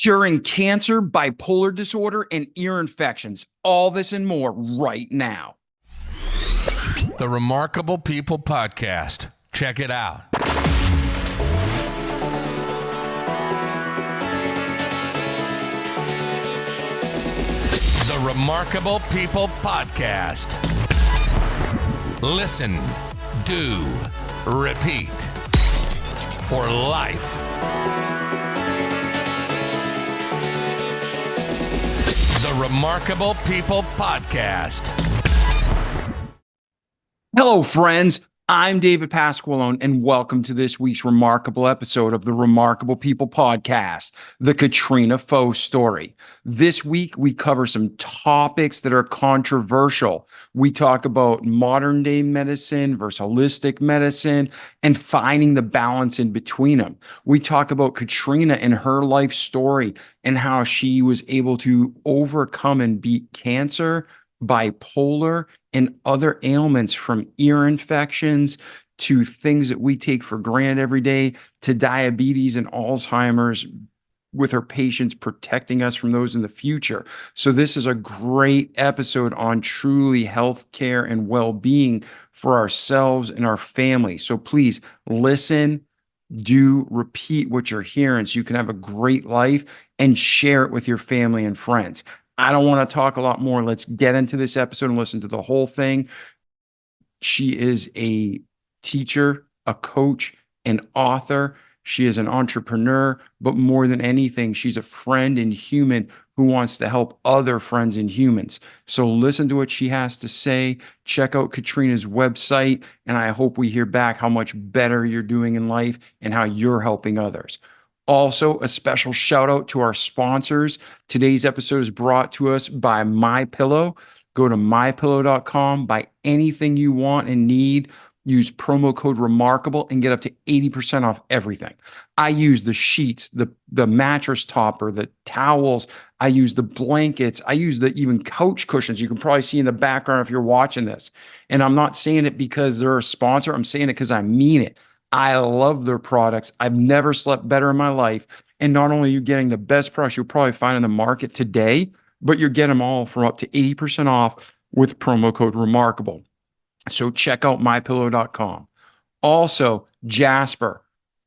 curing cancer, bipolar disorder, and ear infections. All this and more right now. The Remarkable People Podcast. Check it out. The Remarkable People Podcast. Listen, do, repeat. For life. The Remarkable People Podcast. Hello, friends. I'm David Pasqualone, and welcome to this week's remarkable episode of the Remarkable People Podcast, the Katrina Foe story. This week, we cover some topics that are controversial. We talk about modern day medicine versus holistic medicine and finding the balance in between them. We talk about Katrina and her life story and how she was able to overcome and beat cancer, bipolar, and other ailments, from ear infections to things that we take for granted every day, to diabetes and Alzheimer's, with her patients protecting us from those in the future. So this is a great episode on truly healthcare and well-being for ourselves and our family. So please listen, do, repeat what you're hearing so you can have a great life, and share it with your family and friends. I don't want to talk a lot more. Let's get into this episode and listen to the whole thing. She is a teacher, a coach, an author. She is an entrepreneur, but more than anything, she's a friend and human who wants to help other friends and humans. So listen to what she has to say. Check out Katrina's website, and I hope we hear back how much better you're doing in life and how you're helping others. Also, a special shout out to our sponsors. Today's episode is brought to us by MyPillow. Go to mypillow.com, buy anything you want and need. Use promo code REMARKABLE and get up to 80% off everything. I use the sheets, the mattress topper, the towels. I use the blankets. I use the even couch cushions. You can probably see in the background if you're watching this. And I'm not saying it because they're a sponsor. I'm saying it because I mean it. I love their products. I've never slept better in my life. And not only are you getting the best price you'll probably find in the market today, but you're getting them all for up to 80% off with promo code REMARKABLE. So check out mypillow.com. Also, Jasper.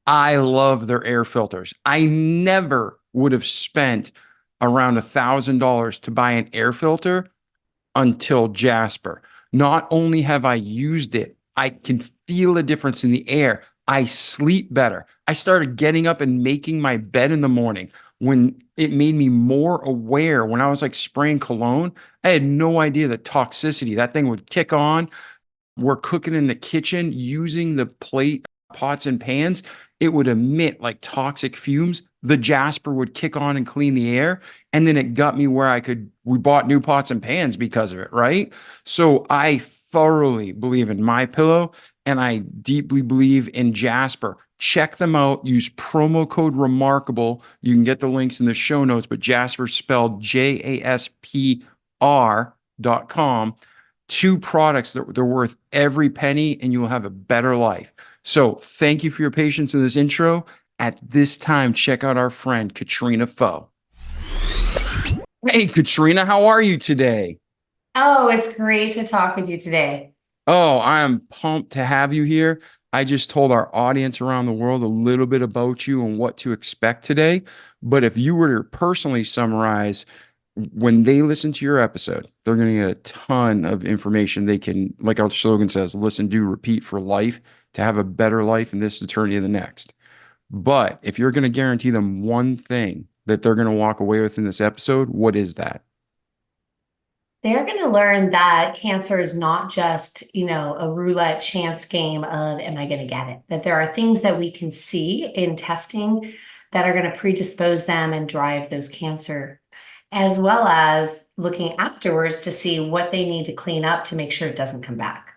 I love their air filters. I never would have spent around $1,000 to buy an air filter until Jasper. Not only have I used it, I can feel a difference in the air. I sleep better. I started getting up and making my bed in the morning when it made me more aware. When I was like spraying cologne, I had no idea the toxicity. That thing would kick on. We're cooking in the kitchen using the plate, pots and pans. It would emit like toxic fumes. The Jasper would kick on and clean the air. And then it got me where we bought new pots and pans because of it, right? So I thoroughly believe in MyPillow, and I deeply believe in Jasper. Check them out. Use promo code REMARKABLE. You can get the links in the show notes, but Jasper spelled JASPR.com. Two products that they're worth every penny, and you will have a better life. So thank you for your patience in this intro. At this time, check out our friend, Katrina Foe. Hey, Katrina, how are you today? Oh, it's great to talk with you today. Oh, I am pumped to have you here. I just told our audience around the world a little bit about you and what to expect today. But if you were to personally summarize, when they listen to your episode, they're going to get a ton of information. They can, like our slogan says, listen, do, repeat for life, to have a better life in this eternity and the next. But if you're going to guarantee them one thing that they're going to walk away with in this episode, what is that? They're going to learn that cancer is not just, a roulette chance game of, am I going to get it? That there are things that we can see in testing that are going to predispose them and drive those cancer, as well as looking afterwards to see what they need to clean up to make sure it doesn't come back.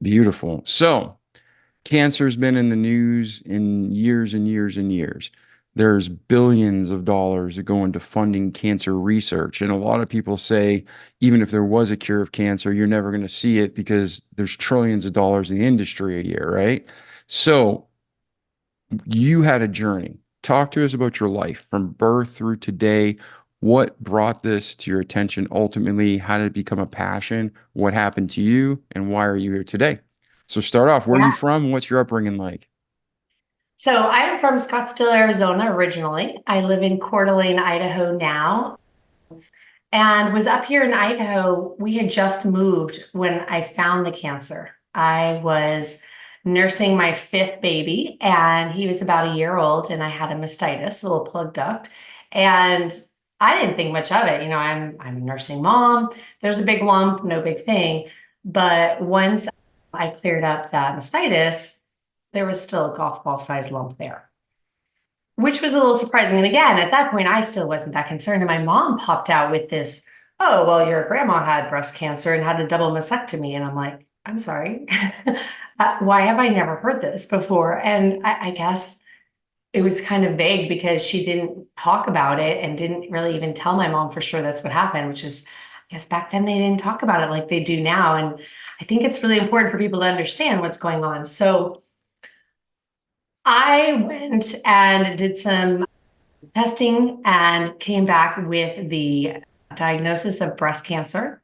Beautiful. So cancer's been in the news in years and years and years. There's billions of dollars that go into funding cancer research. And a lot of people say, even if there was a cure of cancer, you're never going to see it because there's trillions of dollars in the industry a year, right? So you had a journey. talk to us about your life from birth through today. What brought this to your attention ultimately? How did it become a passion? What happened to you? And why are you here today? So start off, where are you Yeah. from? What's your upbringing like? So I'm from Scottsdale, Arizona originally. I live in Coeur d'Alene, Idaho now, and was up here in Idaho. We had just moved when I found the cancer. I was nursing my fifth baby, and he was about a year old, and I had a mastitis, a little plug duct, and I didn't think much of it. I'm a nursing mom. There's a big lump, no big thing. But once I cleared up that mastitis, there was still a golf ball sized lump there, which was a little surprising. And again, at that point, I still wasn't that concerned. And my mom popped out with this, oh, well, your grandma had breast cancer and had a double mastectomy. And I'm like, I'm sorry. Why have I never heard this before? And I guess it was kind of vague because she didn't talk about it and didn't really even tell my mom for sure that's what happened, which is, I guess back then they didn't talk about it like they do now. And I think it's really important for people to understand what's going on. So I went and did some testing and came back with the diagnosis of breast cancer.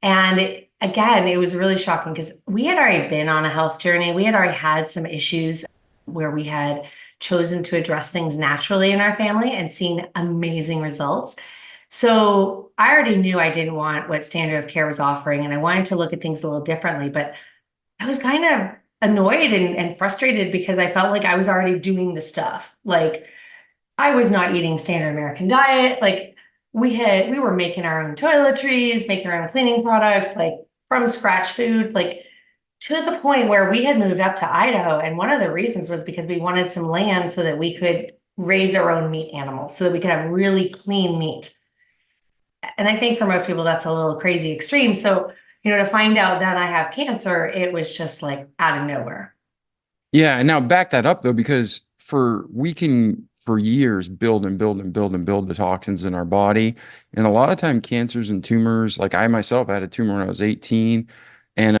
And again, it was really shocking because we had already been on a health journey. We had already had some issues where we had chosen to address things naturally in our family and seen amazing results. So I already knew I didn't want what standard of care was offering, and I wanted to look at things a little differently. But I was kind of annoyed and frustrated because I felt like I was already doing the stuff. Like I was not eating standard American diet. Like we were making our own toiletries, making our own cleaning products, like from scratch food, like to the point where we had moved up to Idaho. And one of the reasons was because we wanted some land so that we could raise our own meat animals, so that we could have really clean meat. And I think for most people, that's a little crazy extreme. So, to find out that I have cancer, it was just like out of nowhere. Yeah, and now back that up though, because we can for years build and build and build and build the toxins in our body. And a lot of time cancers and tumors, like I myself had a tumor when I was 18, and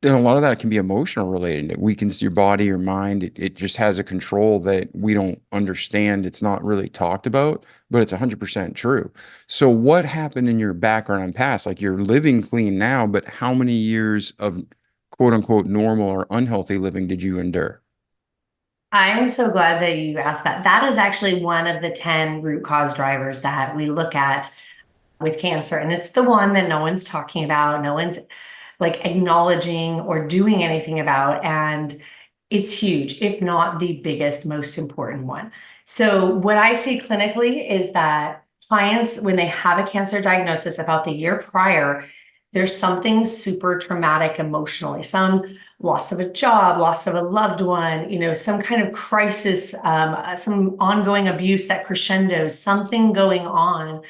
then a lot of that can be emotional related. It weakens your body, your mind. It just has a control that we don't understand. It's not really talked about, but it's 100% true. So what happened in your background and past? Like you're living clean now, but how many years of quote unquote normal or unhealthy living did you endure? I'm so glad that you asked that. That is actually one of the 10 root cause drivers that we look at with cancer. And it's the one that no one's talking about, no one's like acknowledging or doing anything about. And it's huge, if not the biggest, most important one. So, what I see clinically is that clients, when they have a cancer diagnosis about the year prior, there's something super traumatic emotionally, some loss of a job, loss of a loved one, some kind of crisis, some ongoing abuse that crescendos, something going on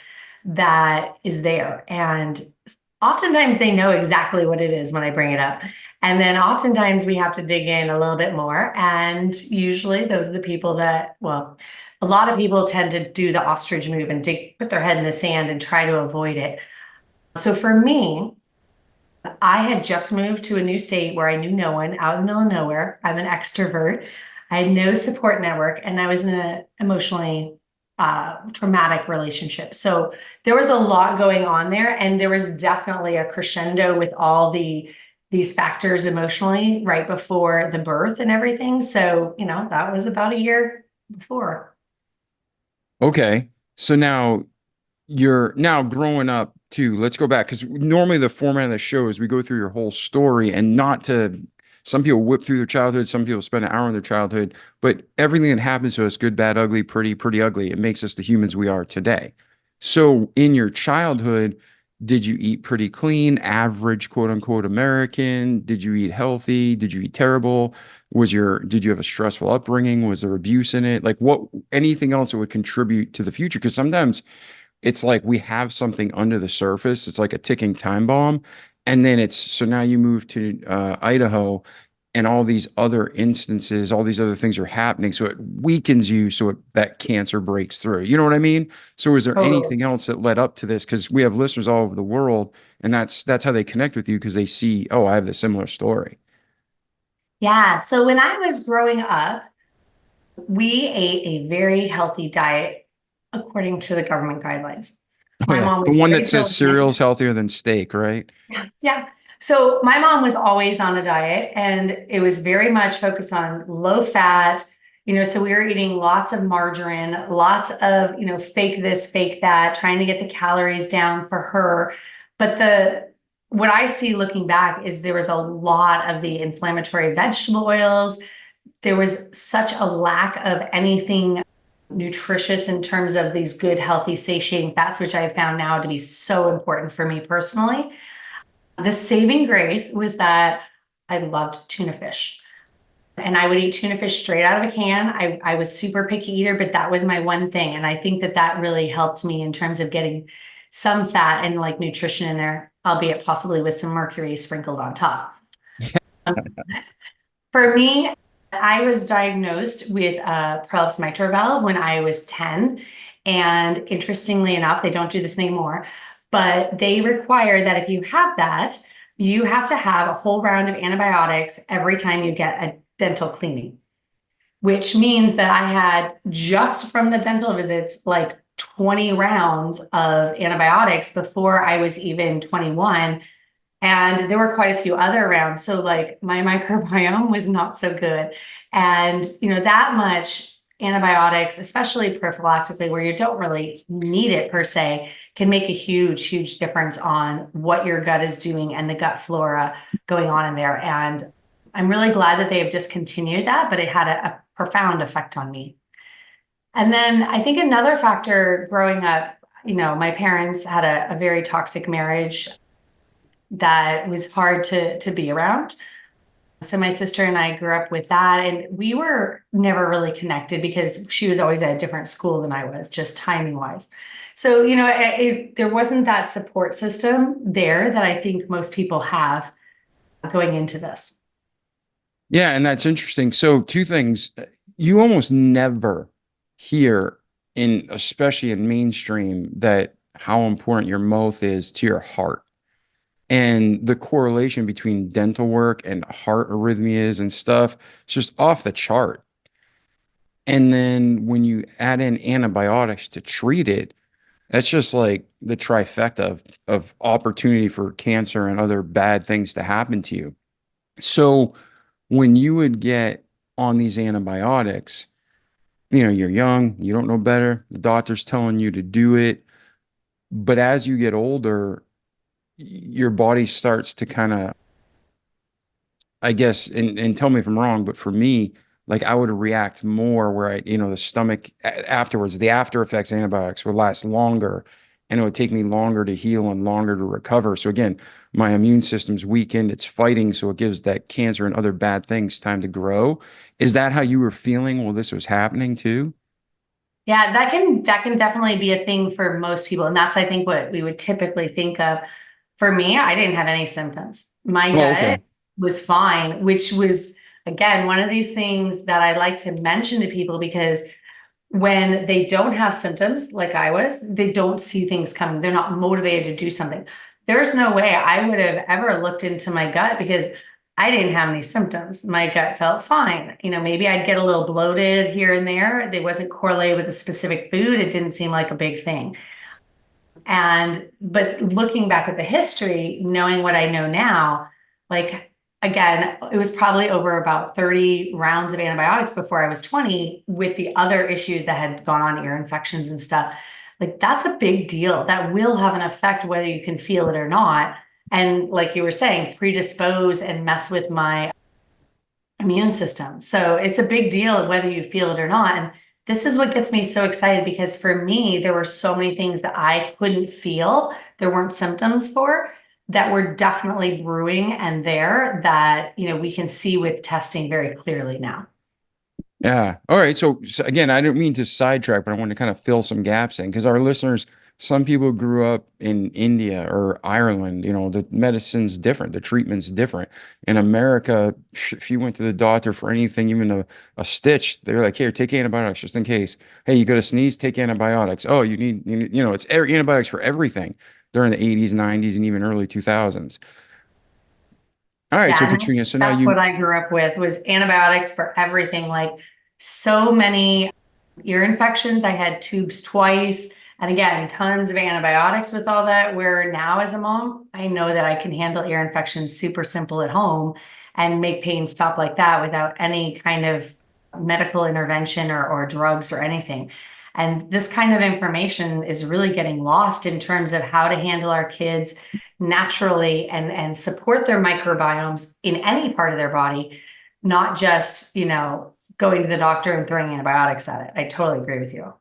that is there. And oftentimes they know exactly what it is when I bring it up. And then oftentimes we have to dig in a little bit more. And usually those are the people that, well, a lot of people tend to do the ostrich move and put their head in the sand and try to avoid it. So for me, I had just moved to a new state where I knew no one, out in the middle of nowhere. I'm an extrovert. I had no support network, and I was in an emotionally traumatic relationship. So there was a lot going on there, and there was definitely a crescendo with all these factors emotionally right before the birth and everything. So, that was about a year before. Okay. So now you're now growing up too. Let's go back because normally the format of the show is we go through your whole story and not to, some people whip through their childhood, some people spend an hour in their childhood, but everything that happens to us, good, bad, ugly, pretty, pretty ugly, it makes us the humans we are today. So in your childhood, did you eat pretty clean, average, quote unquote, American? Did you eat healthy? Did you eat terrible? Did you have a stressful upbringing? Was there abuse in it? Like anything else that would contribute to the future? Because sometimes it's like we have something under the surface. It's like a ticking time bomb. And then so now you move to Idaho and all these other instances, all these other things are happening. So it weakens you that cancer breaks through. You know what I mean? So is there Totally. anything else that led up to this? Because we have listeners all over the world and that's how they connect with you because they see, oh, I have the similar story. Yeah. So when I was growing up, We ate a very healthy diet according to the government guidelines. Oh My yeah, mom the was one very that says diligent. cereal's healthier than steak, right? Yeah, yeah. So my mom was always on a diet and it was very much focused on low fat, so we were eating lots of margarine, lots of, fake this, fake that, trying to get the calories down for her. But what I see looking back is there was a lot of the inflammatory vegetable oils. There was such a lack of anything nutritious in terms of these good, healthy, satiating fats, which I have found now to be so important for me personally. The saving grace was that I loved tuna fish. And I would eat tuna fish straight out of a can. I was super picky eater, but that was my one thing. And I think that really helped me in terms of getting some fat and like nutrition in there, albeit possibly with some mercury sprinkled on top. For me, I was diagnosed with a prolapsed mitral valve when I was 10. And interestingly enough, they don't do this anymore, but they require that if you have that, you have to have a whole round of antibiotics every time you get a dental cleaning, which means that I had just from the dental visits like 20 rounds of antibiotics before I was even 21. And there were quite a few other rounds. So like my microbiome was not so good. And, that much antibiotics, especially prophylactically, where you don't really need it per se, can make a huge, huge difference on what your gut is doing and the gut flora going on in there. And I'm really glad that they have discontinued that, but it had a profound effect on me. And then I think another factor growing up, my parents had a very toxic marriage that was hard to be around. So my sister and I grew up with that, and we were never really connected because she was always at a different school than I was, just timing wise. So, there wasn't that support system there that I think most people have going into this. Yeah, and that's interesting. So two things. You almost never hear in, especially in mainstream, that how important your mouth is to your heart. And the correlation between dental work and heart arrhythmias and stuff, it's just off the chart. And then when you add in antibiotics to treat it, that's just like the trifecta of opportunity for cancer and other bad things to happen to you. So when you would get on these antibiotics, you're young, you don't know better, the doctor's telling you to do it. But as you get older, your body starts to kind of, I guess, and tell me if I'm wrong, but for me, like I would react more where the stomach afterwards, the after effects of antibiotics would last longer and it would take me longer to heal and longer to recover. So again, my immune system's weakened, it's fighting, so it gives that cancer and other bad things time to grow. Is that how you were feeling while this was happening too? Yeah, that can definitely be a thing for most people. And that's, I think, what we would typically think of. For me, I didn't have any symptoms. My Oh, okay. gut was fine, which was, again, one of these things that I like to mention to people because when they don't have symptoms like I was, they don't see things coming. They're not motivated to do something. There's no way I would have ever looked into my gut because I didn't have any symptoms. My gut felt fine. Maybe I'd get a little bloated here and there. It wasn't correlated with a specific food. It didn't seem like a big thing. But looking back at the history, knowing what I know now, like again, it was probably over about 30 rounds of antibiotics before I was 20 with the other issues that had gone on, ear infections and stuff. Like that's a big deal. That will have an effect whether you can feel it or not. And like you were saying, predispose and mess with my immune system. So it's a big deal whether you feel it or not. And this is what gets me so excited because for me, there were so many things that I couldn't feel, there weren't symptoms for, that were definitely brewing and there that, we can see with testing very clearly now. Yeah. All right. So again, I don't mean to sidetrack, but I want to kind of fill some gaps in because our listeners, some people grew up in India or Ireland, the medicine's different, the treatment's different. In America, if you went to the doctor for anything, even a stitch, they're like, here, take antibiotics just in case. Hey, you got to sneeze, take antibiotics. Oh, it's antibiotics for everything during the 80s, 90s, and even early 2000s. All right. So Yeah, and that's, Katrina, so now that's you, what I grew up with was antibiotics for everything, like so many ear infections. I had tubes twice. And again, tons of antibiotics with all that. Where now, as a mom, I know that I can handle ear infections super simple at home and make pain stop like that without any kind of medical intervention or drugs or anything. And this kind of information is really getting lost in terms of how to handle our kids naturally and support their microbiomes in any part of their body, not just, going to the doctor and throwing antibiotics at it. I totally agree with you.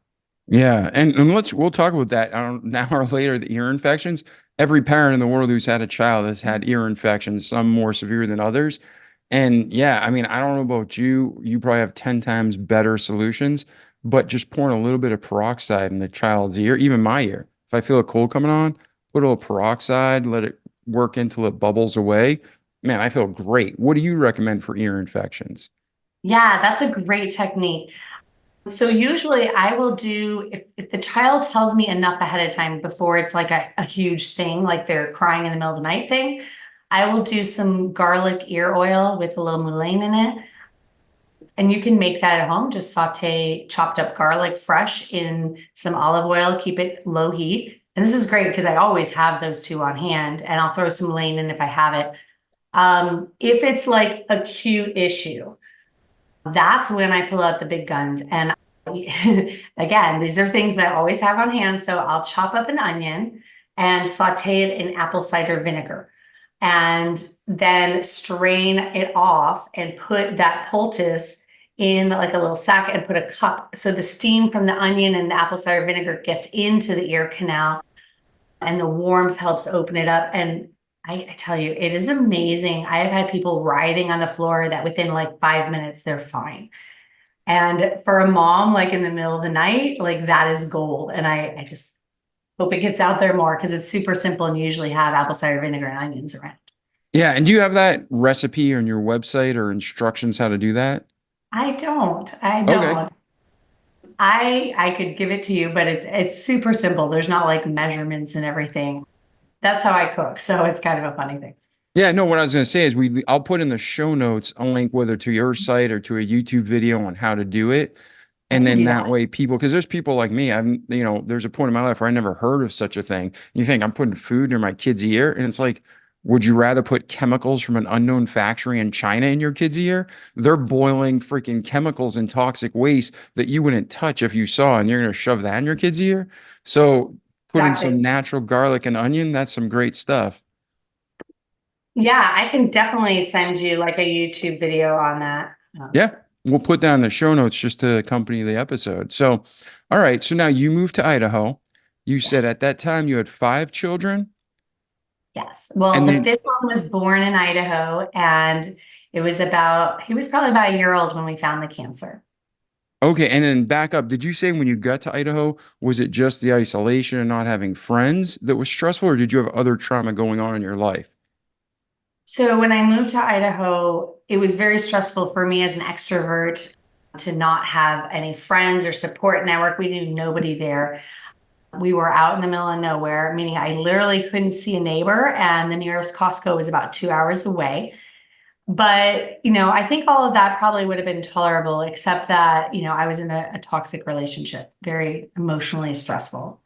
Yeah, and we'll talk about that now or later. The ear infections. Every parent in the world who's had a child has had ear infections, some more severe than others. And yeah, I mean, I don't know about you. You probably have 10 times better solutions, but just pouring a little bit of peroxide in the child's ear, even my ear. If I feel a cold coming on, put a little peroxide, let it work until it bubbles away. Man, I feel great. What do you recommend for ear infections? Yeah, that's a great technique. So usually I will do, if the child tells me enough ahead of time before it's like a huge thing, like they're crying in the middle of the night thing, I will do some garlic ear oil with a little mullein in it. And you can make that at home. Just saute chopped up garlic fresh in some olive oil, keep it low heat. And this is great because I always have those two on hand, and I'll throw some mullein in if I have it. If it's like acute issue, that's when I pull out the big guns. And again, these are things that I always have on hand. So I'll chop up an onion and saute it in apple cider vinegar and then strain it off and put that poultice in like a little sack and put a cup. So the steam from the onion and the apple cider vinegar gets into the ear canal and the warmth helps open it up. And I tell you, it is amazing. I have had people writhing on the floor that within like 5 minutes, they're fine. And for a mom, like in the middle of the night, like that is gold. And I just hope it gets out there more because it's super simple and you usually have apple cider vinegar and onions around. Yeah, and do you have that recipe on your website or instructions how to do that? I don't. I Okay. don't. I could give it to you, but it's super simple. There's not like measurements and everything. That's how I cook, so it's kind of a funny thing. Yeah, no, what I was going to say is I'll put in the show notes a link whether to your site or to a YouTube video on how to do it. I And can then do that that. way people, because there's people like me, there's a point in my life where I never heard of such a thing. You think I'm putting food near my kid's ear, and it's like, would you rather put chemicals from an unknown factory in China in your kid's ear? They're boiling freaking chemicals and toxic waste that you wouldn't touch if you saw, and you're going to shove that in your kid's ear. So putting some Exactly. natural garlic and onion, that's some great stuff. Yeah, I can definitely send you like a YouTube video on that. Yeah, we'll put that in the show notes just to accompany the episode. So, all right. So now you moved to Idaho. You said Yes. at that time you had 5 children, Yes. Well, and the then fifth one was born in Idaho, and he was probably about a year old when we found the cancer. okay, and then back up. Did you say when you got to Idaho, was it just the isolation and not having friends that was stressful, or did you have other trauma going on in your life? So when I moved to Idaho, it was very stressful for me as an extrovert to not have any friends or support network. We knew nobody there. We were out in the middle of nowhere, meaning I literally couldn't see a neighbor, and the nearest Costco was about 2 hours away. But, I think all of that probably would have been tolerable, except that, I was in a toxic relationship, very emotionally stressful,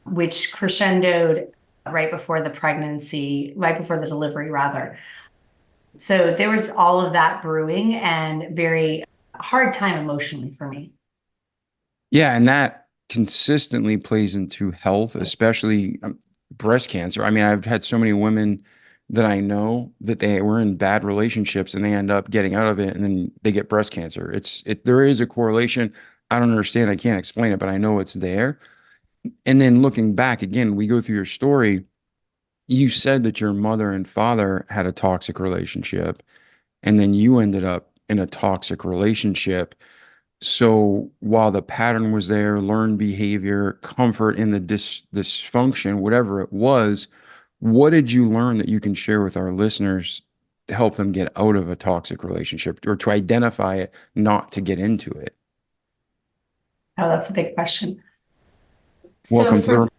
which crescendoed right before the pregnancy, right before the delivery, rather. So there was all of that brewing and very hard time emotionally for me. Yeah, and that consistently plays into health, especially breast cancer. I mean, I've had so many women that I know that they were in bad relationships and they end up getting out of it and then they get breast cancer. There is a correlation. I don't understand. I can't explain it, but I know it's there. And then looking back again, we go through your story. You said that your mother and father had a toxic relationship, and then you ended up in a toxic relationship. So while the pattern was there, learned behavior, comfort in the dysfunction, whatever it was, what did you learn that you can share with our listeners to help them get out of a toxic relationship or to identify it, not to get into it? Oh, that's a big question. So Welcome to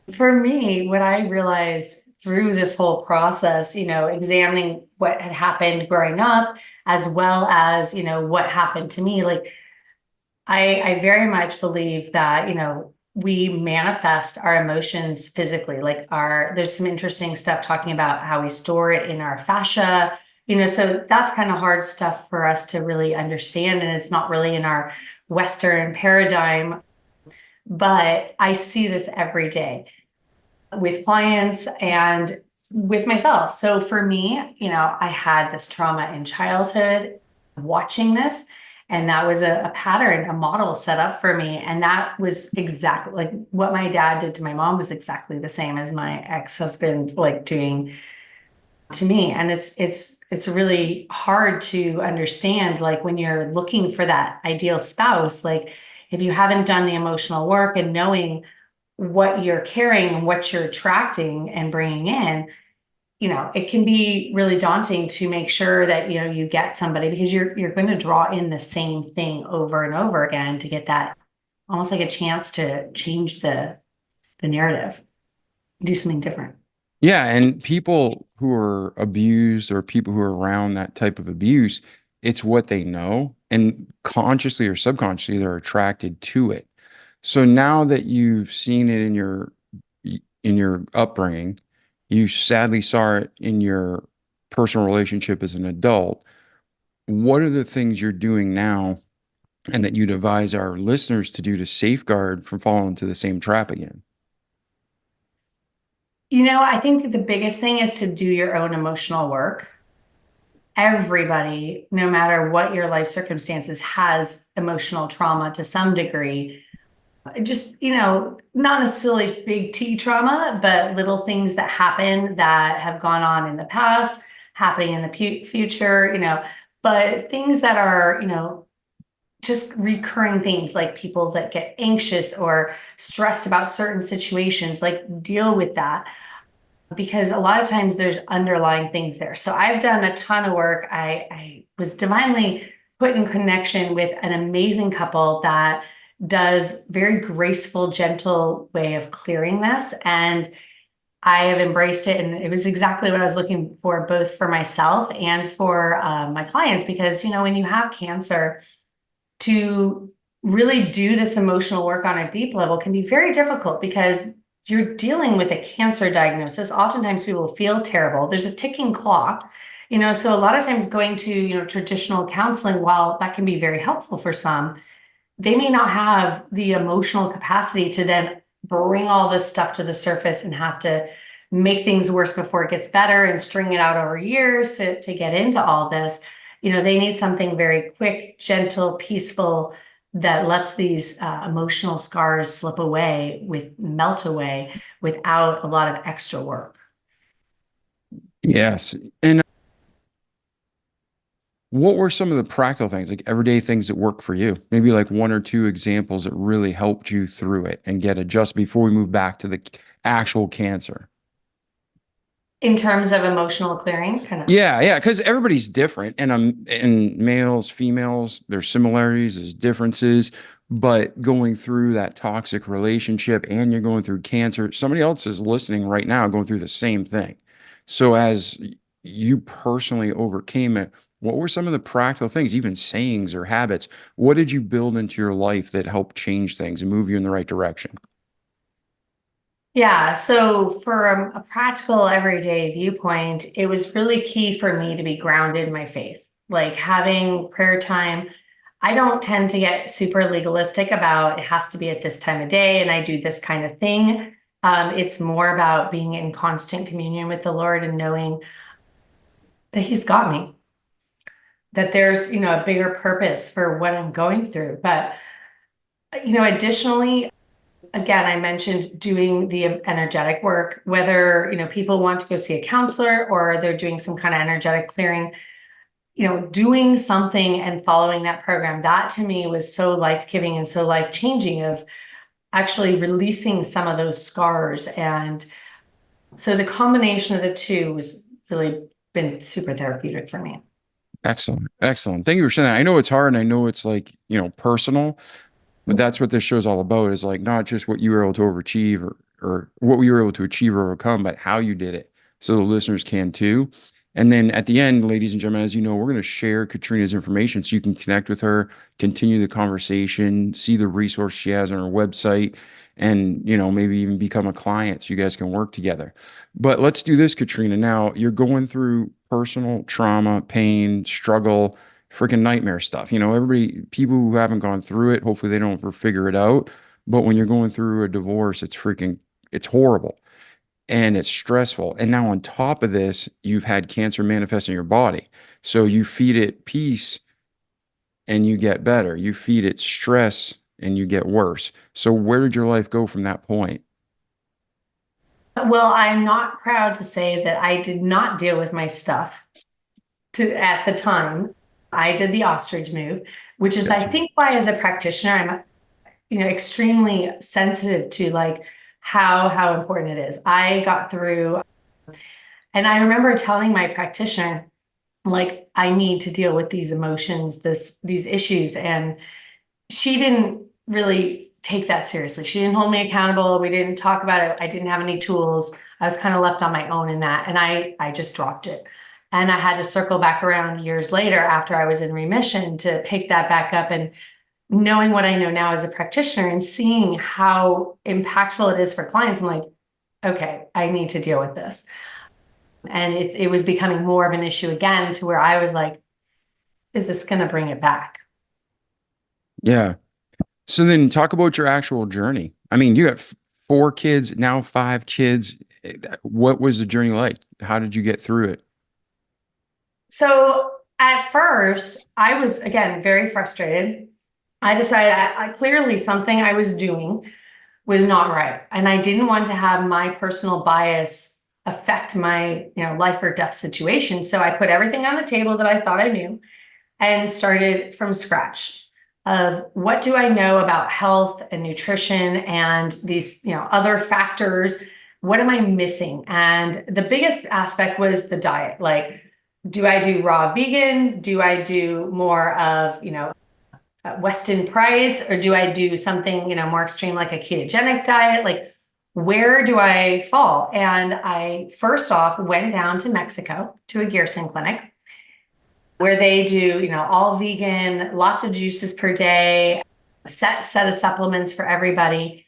the for me, what I realized through this whole process, examining what had happened growing up, as well as, what happened to me, like I very much believe that, we manifest our emotions physically. Like there's some interesting stuff talking about how we store it in our fascia, so that's kind of hard stuff for us to really understand. And it's not really in our Western paradigm, but I see this every day with clients and with myself. So for me, I had this trauma in childhood watching this, and that was a pattern, a model set up for me. And that was exactly like what my dad did to my mom was exactly the same as my ex-husband like doing to me. And it's really hard to understand, like when you're looking for that ideal spouse, like if you haven't done the emotional work and knowing what you're carrying and what you're attracting and bringing in, it can be really daunting to make sure that, you get somebody, because you're going to draw in the same thing over and over again to get that almost like a chance to change the narrative, do something different. Yeah, and people who are abused or people who are around that type of abuse, it's what they know, and consciously or subconsciously they're attracted to it. So now that you've seen it in your upbringing, you sadly saw it in your personal relationship as an adult. What are the things you're doing now and that you'd advise our listeners to do to safeguard from falling into the same trap again? I think the biggest thing is to do your own emotional work. Everybody, no matter what your life circumstances, has emotional trauma to some degree. Just, not necessarily big T trauma, but little things that happen that have gone on in the past, happening in the future, but things that are, just recurring things, like people that get anxious or stressed about certain situations, like deal with that, because a lot of times there's underlying things there. So I've done a ton of work. I was divinely put in connection with an amazing couple that does very graceful, gentle way of clearing this. And I have embraced it. And it was exactly what I was looking for, both for myself and for my clients, because, when you have cancer, to really do this emotional work on a deep level can be very difficult, because you're dealing with a cancer diagnosis. Oftentimes people feel terrible. There's a ticking clock, so a lot of times going to, traditional counseling, while that can be very helpful for some, they may not have the emotional capacity to then bring all this stuff to the surface and have to make things worse before it gets better and string it out over years to get into all this. They need something very quick, gentle, peaceful, that lets these emotional scars melt away without a lot of extra work. Yes. And what were some of the practical things, like everyday things that work for you? Maybe like one or two examples that really helped you through it and get adjusted before we move back to the actual cancer. In terms of emotional clearing, kind of. Yeah, because everybody's different, and males, females, there's similarities, there's differences, but going through that toxic relationship and you're going through cancer, somebody else is listening right now going through the same thing. So as you personally overcame it, what were some of the practical things, even sayings or habits? What did you build into your life that helped change things and move you in the right direction? Yeah, so for a practical everyday viewpoint, it was really key for me to be grounded in my faith, like having prayer time. I don't tend to get super legalistic about it has to be at this time of day and I do this kind of thing. It's more about being in constant communion with the Lord and knowing that He's got me, that there's, a bigger purpose for what I'm going through. But, additionally, again, I mentioned doing the energetic work, whether, people want to go see a counselor or they're doing some kind of energetic clearing, doing something and following that program. That to me was so life-giving and so life-changing, of actually releasing some of those scars. And so the combination of the two was really been super therapeutic for me. Excellent. Excellent. Thank you for sharing that. I know it's hard and I know it's like, personal, but that's what this show's all about, is like not just what you were able to overachieve or what you were able to achieve or overcome, but how you did it so the listeners can too. And then at the end, ladies and gentlemen, as you know, we're going to share Katrina's information so you can connect with her, continue the conversation, see the resource she has on her website, and, you know, maybe even become a client so you guys can work together. But let's do this, Katrina. Now you're going through personal trauma, pain, struggle, freaking nightmare stuff. You know, people who haven't gone through it, hopefully they don't ever figure it out. But when you're going through a divorce, it's horrible and it's stressful. And now on top of this, you've had cancer manifest in your body. So you feed it peace and you get better. You feed it stress and you get worse. So where did your life go from that point? Well, I'm not proud to say that I did not deal with my stuff at the time. I did the ostrich move, which is, I think, why as a practitioner, I'm, extremely sensitive to like how important it is. I got through, and I remember telling my practitioner, like, I need to deal with these emotions, these issues. And she didn't really take that seriously. She didn't hold me accountable. We didn't talk about it. I didn't have any tools. I was kind of left on my own in that. And I just dropped it. And I had to circle back around years later after I was in remission to pick that back up. And knowing what I know now as a practitioner and seeing how impactful it is for clients, I'm like, okay, I need to deal with this. And it was becoming more of an issue again, to where I was like, is this going to bring it back? Yeah. So then talk about your actual journey. I mean, you got 4 kids, now 5 kids. What was the journey like? How did you get through it? So at first, I was, again, very frustrated. I decided I clearly something I was doing was not right. And I didn't want to have my personal bias affect my, life or death situation. So I put everything on the table that I thought I knew and started from scratch of what do I know about health and nutrition and these, other factors. What am I missing? And the biggest aspect was the diet. Like, do I do raw vegan? Do I do more of, Weston Price, or do I do something, more extreme like a ketogenic diet? Like, where do I fall? And I first off went down to Mexico to a Gerson clinic where they do, all vegan, lots of juices per day, set of supplements for everybody.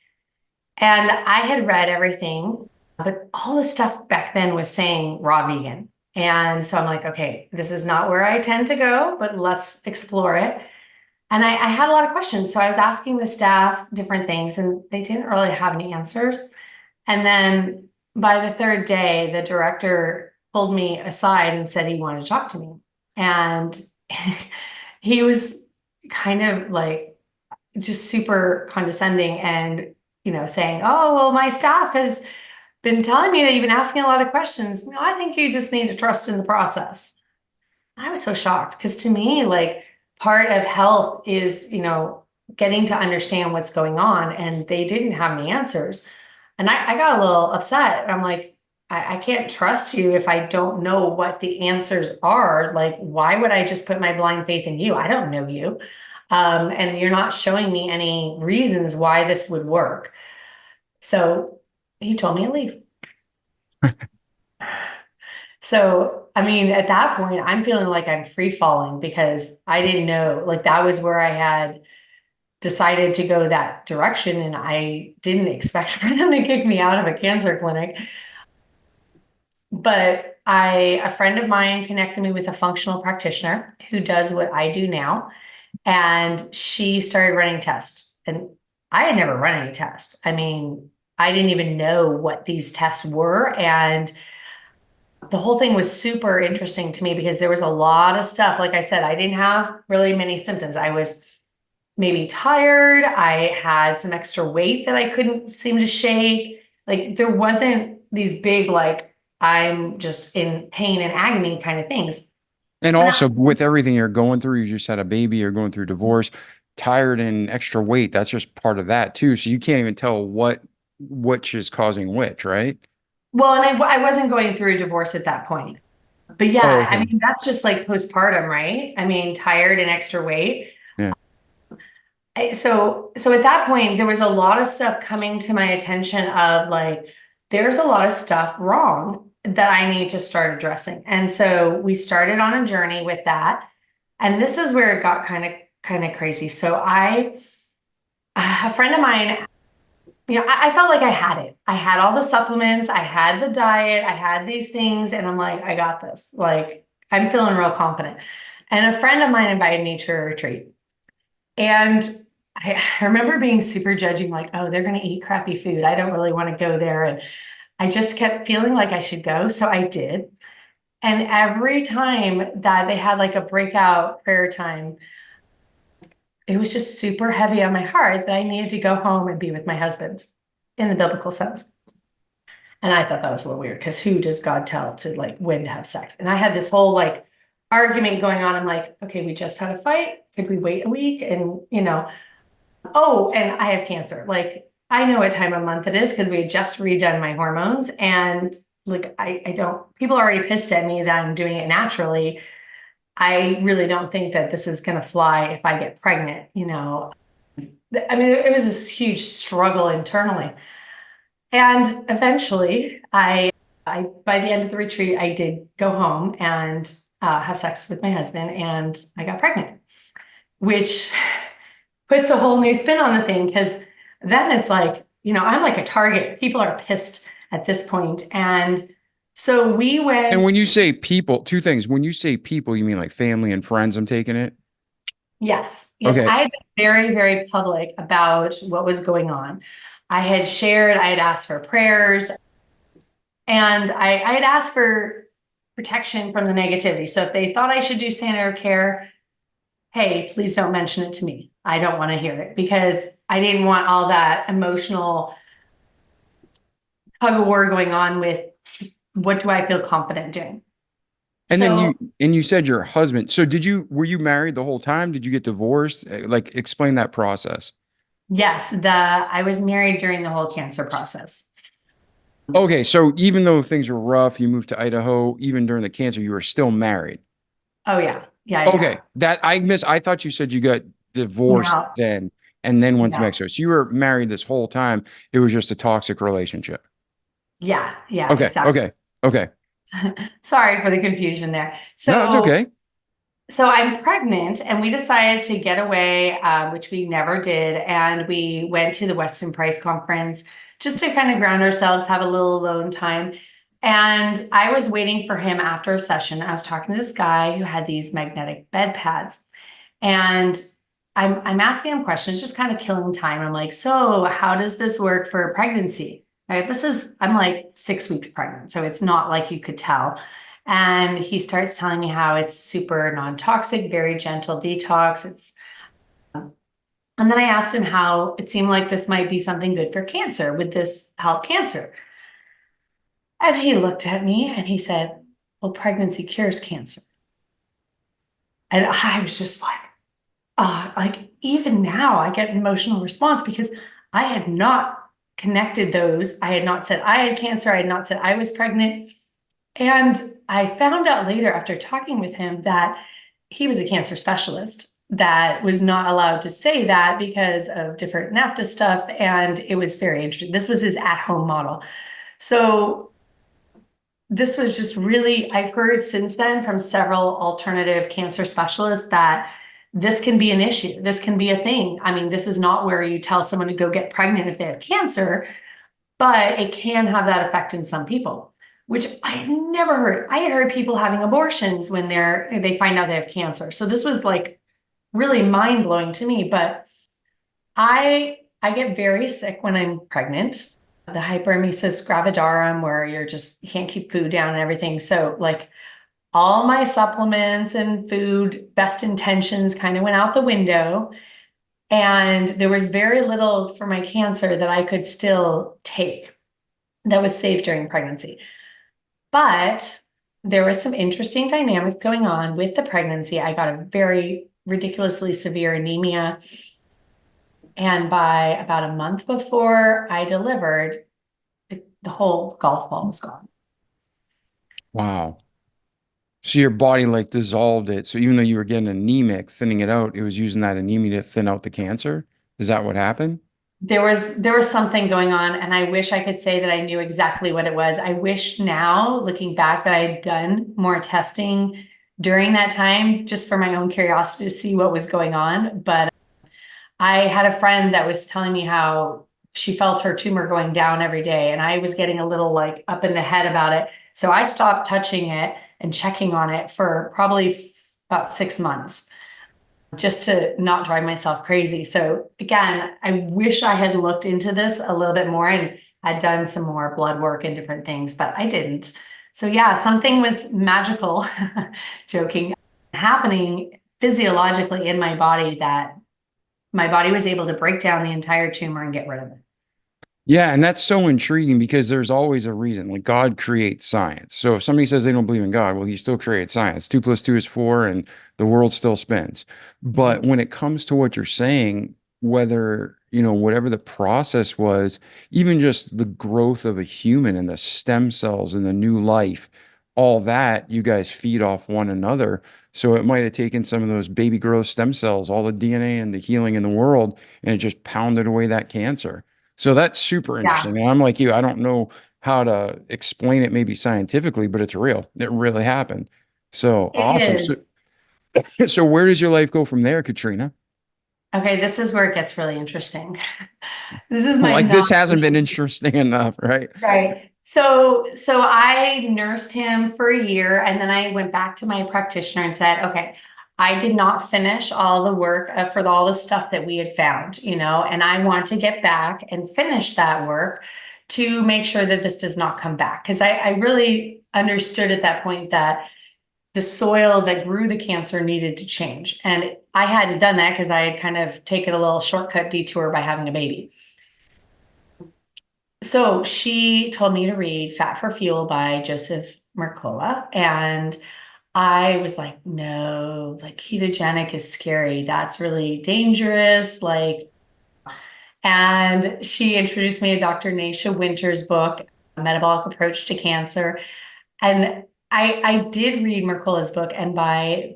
And I had read everything, but all the stuff back then was saying raw vegan. And so I'm like, okay, this is not where I tend to go, but let's explore it. And I had a lot of questions. So I was asking the staff different things and they didn't really have any answers. And then by the third day, the director pulled me aside and said he wanted to talk to me. And he was kind of like just super condescending and, saying, oh, well, my staff has been telling me that you've been asking a lot of questions. I think you just need to trust in the process. I was so shocked because to me, like, part of health is, getting to understand what's going on, and they didn't have any answers. And I got a little upset. I'm like, I can't trust you if I don't know what the answers are. Like, why would I just put my blind faith in you? I don't know you. And you're not showing me any reasons why this would work. So he told me to leave. So, I mean, at that point, I'm feeling like I'm free falling because I didn't know, like, that was where I had decided to go that direction. And I didn't expect for them to kick me out of a cancer clinic. But a friend of mine connected me with a functional practitioner who does what I do now. And she started running tests. And I had never run any tests. I mean, I didn't even know what these tests were. And the whole thing was super interesting to me because there was a lot of stuff. Like I said, I didn't have really many symptoms. I was maybe tired. I had some extra weight that I couldn't seem to shake. Like, there wasn't these big, like, I'm just in pain and agony kind of things. And also with everything you're going through, you just had a baby, you're going through divorce, tired and extra weight. That's just part of that too. So you can't even tell which is causing which, right? Well, and I wasn't going through a divorce at that point. But Oh, yeah, okay. I mean, that's just like postpartum, right? I mean, tired and extra weight. Yeah. So at that point, there was a lot of stuff coming to my attention of like, there's a lot of stuff wrong. that I need to start addressing. And so we started on a journey with that. And this is where it got kind of crazy. So a friend of mine, I felt like I had it. I had all the supplements, I had the diet, I had these things, and I'm like, I got this. Like, I'm feeling real confident. And a friend of mine invited me to a retreat. And I remember being super judging, like, oh, they're going to eat crappy food. I don't really want to go there. And I just kept feeling like I should go. So I did. And every time that they had like a breakout prayer time, it was just super heavy on my heart that I needed to go home and be with my husband in the biblical sense. And I thought that was a little weird because who does God tell to like when to have sex? And I had this whole like argument going on. I'm like, okay, we just had a fight. Could we wait a week? And oh, and I have cancer. Like I know what time of month it is because we had just redone my hormones. And like I don't, people are already pissed at me that I'm doing it naturally. I really don't think that this is going to fly if I get pregnant, I mean, it was this huge struggle internally. And eventually, I by the end of the retreat, I did go home and have sex with my husband, and I got pregnant, which puts a whole new spin on the thing because then it's like, I'm like a target. People are pissed at this point. And so we went. And when you say people, two things. When you say people, you mean like family and friends, I'm taking it? Yes. Okay. I had been very, very public about what was going on. I had asked for prayers, and I had asked for protection from the negativity. So if they thought I should do standard care, hey, please don't mention it to me. I don't want to hear it because I didn't want all that emotional tug of war going on with what do I feel confident doing. And So then you said your husband. So were you married the whole time? Did you get divorced? Like explain that process. yes, I was married during the whole cancer process. Okay, so even though things were rough, you moved to Idaho, even during the cancer, you were still married. Oh yeah. Yeah, Okay, yeah. I thought you said you got divorced No, then and then went to no. Mexico. So you were married this whole time. It was just a toxic relationship. Yeah, yeah, Okay, exactly. okay, okay. Sorry for the confusion there. No, it's So okay. So I'm pregnant, and we decided to get away, which we never did. And we went to the Weston Price conference just to kind of ground ourselves, have a little alone time. And I was waiting for him after a session. I was talking to this guy who had these magnetic bed pads, and I'm asking him questions, just kind of killing time. I'm like, so how does this work for pregnancy? Right? I'm like 6 weeks pregnant, so it's not like you could tell. And he starts telling me how it's super non-toxic, very gentle detox. And then I asked him how it seemed like this might be something good for cancer. Would this help cancer? And he looked at me and he said, well, pregnancy cures cancer. And I was just like even now I get an emotional response because I had not connected those. I had not said I had cancer. I had not said I was pregnant. And I found out later after talking with him that he was a cancer specialist that was not allowed to say that because of different NAFTA stuff. And it was very interesting. This was his at-home model. So this was just really, I've heard since then from several alternative cancer specialists that this can be an issue. This can be a thing. I mean, this is not where you tell someone to go get pregnant if they have cancer, but it can have that effect in some people, which I had never heard. I had heard people having abortions when they find out they have cancer. So this was like really mind blowing to me. But I get very sick when I'm pregnant. The hyperemesis gravidarum, where you can't keep food down and everything. So like all my supplements and food best intentions kind of went out the window. And there was very little for my cancer that I could still take that was safe during pregnancy. But there was some interesting dynamics going on with the pregnancy. I got a very ridiculously severe anemia. And by about a month before I delivered, the whole golf ball was gone. Wow. So your body like dissolved it. So even though you were getting anemic, thinning it out, it was using that anemia to thin out the cancer. Is that what happened? there was something going on, and I wish I could say that I knew exactly what it was. I wish now, looking back, that I had done more testing during that time, just for my own curiosity to see what was going on. But I had a friend that was telling me how she felt her tumor going down every day, and I was getting a little like up in the head about it. So I stopped touching it and checking on it for probably about 6 months, just to not drive myself crazy. So again, I wish I had looked into this a little bit more and had done some more blood work and different things, but I didn't. So yeah, something was magical, joking, happening physiologically in my body, that my body was able to break down the entire tumor and get rid of it. Yeah, and that's so intriguing because there's always a reason. Like God creates science. So if somebody says they don't believe in God, well, he still creates science. 2 + 2 is 4, and the world still spins. But when it comes to what you're saying, whether, whatever the process was, even just the growth of a human and the stem cells and the new life, all that, you guys feed off one another. So it might have taken some of those baby growth stem cells, all the DNA and the healing in the world, and it just pounded away that cancer. So that's super Yeah, interesting. And I'm like you, I don't know how to explain it maybe scientifically, but it's real. It really happened. So it awesome. So, is. so where does your life go from there, Katrina? Okay, this is where it gets really interesting. This is my Like this not hasn't been interesting enough, right? right. So I nursed him for a year, and then I went back to my practitioner and said, okay, I did not finish all the work for all the stuff that we had found, and I want to get back and finish that work to make sure that this does not come back. Because I really understood at that point that the soil that grew the cancer needed to change. And I hadn't done that because I had kind of taken a little shortcut detour by having a baby. So she told me to read Fat for Fuel by Joseph Mercola. And I was like, no, like ketogenic is scary. That's really dangerous. And she introduced me to Dr. Nasha Winter's book, Metabolic Approach to Cancer. And I did read Mercola's book. And by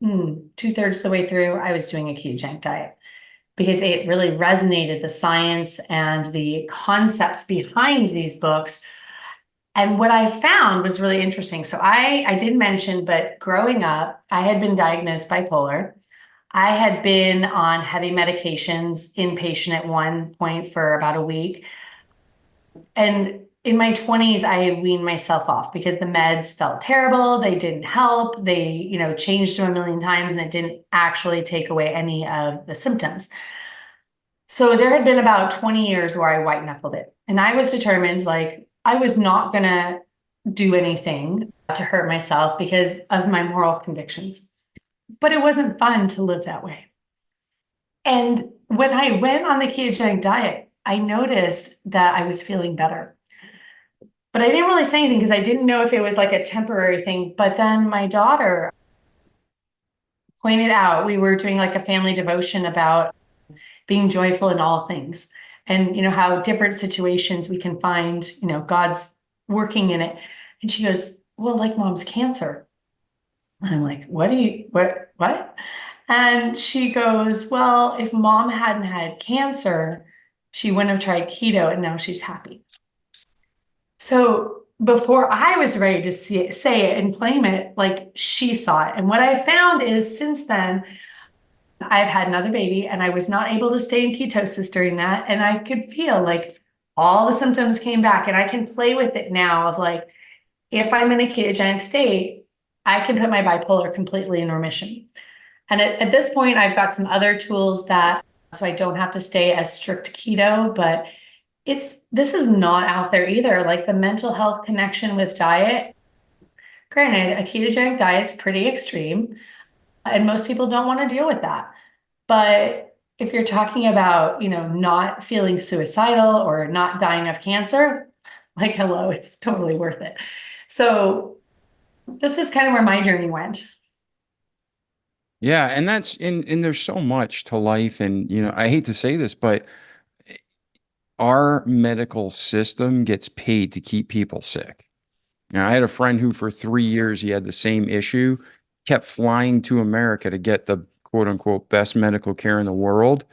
2/3 of the way through, I was doing a ketogenic diet, because it really resonated, the science and the concepts behind these books. And what I found was really interesting. So I did mention, but growing up, I had been diagnosed bipolar. I had been on heavy medications, inpatient at one point for about a week. And in my 20s, I had weaned myself off because the meds felt terrible. They didn't help. They, changed them a million times, and it didn't actually take away any of the symptoms. So there had been about 20 years where I white knuckled it. And I was determined, like, I was not going to do anything to hurt myself because of my moral convictions. But it wasn't fun to live that way. And when I went on the ketogenic diet, I noticed that I was feeling better. But I didn't really say anything because I didn't know if it was like a temporary thing. But then my daughter pointed out, we were doing like a family devotion about being joyful in all things, and how different situations we can find God's working in it. And she goes, well, like mom's cancer. And I'm like, what? And she goes, well, if mom hadn't had cancer, she wouldn't have tried keto, and now she's happy. So before I was ready to say it and claim it, like, she saw it. And what I found is, since then, I've had another baby, and I was not able to stay in ketosis during that. And I could feel like all the symptoms came back, and I can play with it now of like, if I'm in a ketogenic state, I can put my bipolar completely in remission. And at this point, I've got some other tools so I don't have to stay as strict keto, but this is not out there either. Like the mental health connection with diet. Granted, a ketogenic diet's pretty extreme, and most people don't want to deal with that. But if you're talking about, not feeling suicidal or not dying of cancer, like, hello, it's totally worth it. So this is kind of where my journey went. Yeah, and that's and there's so much to life. And I hate to say this, but our medical system gets paid to keep people sick. Now, I had a friend who for 3 years he had the same issue, kept flying to America to get the quote unquote best medical care in the world.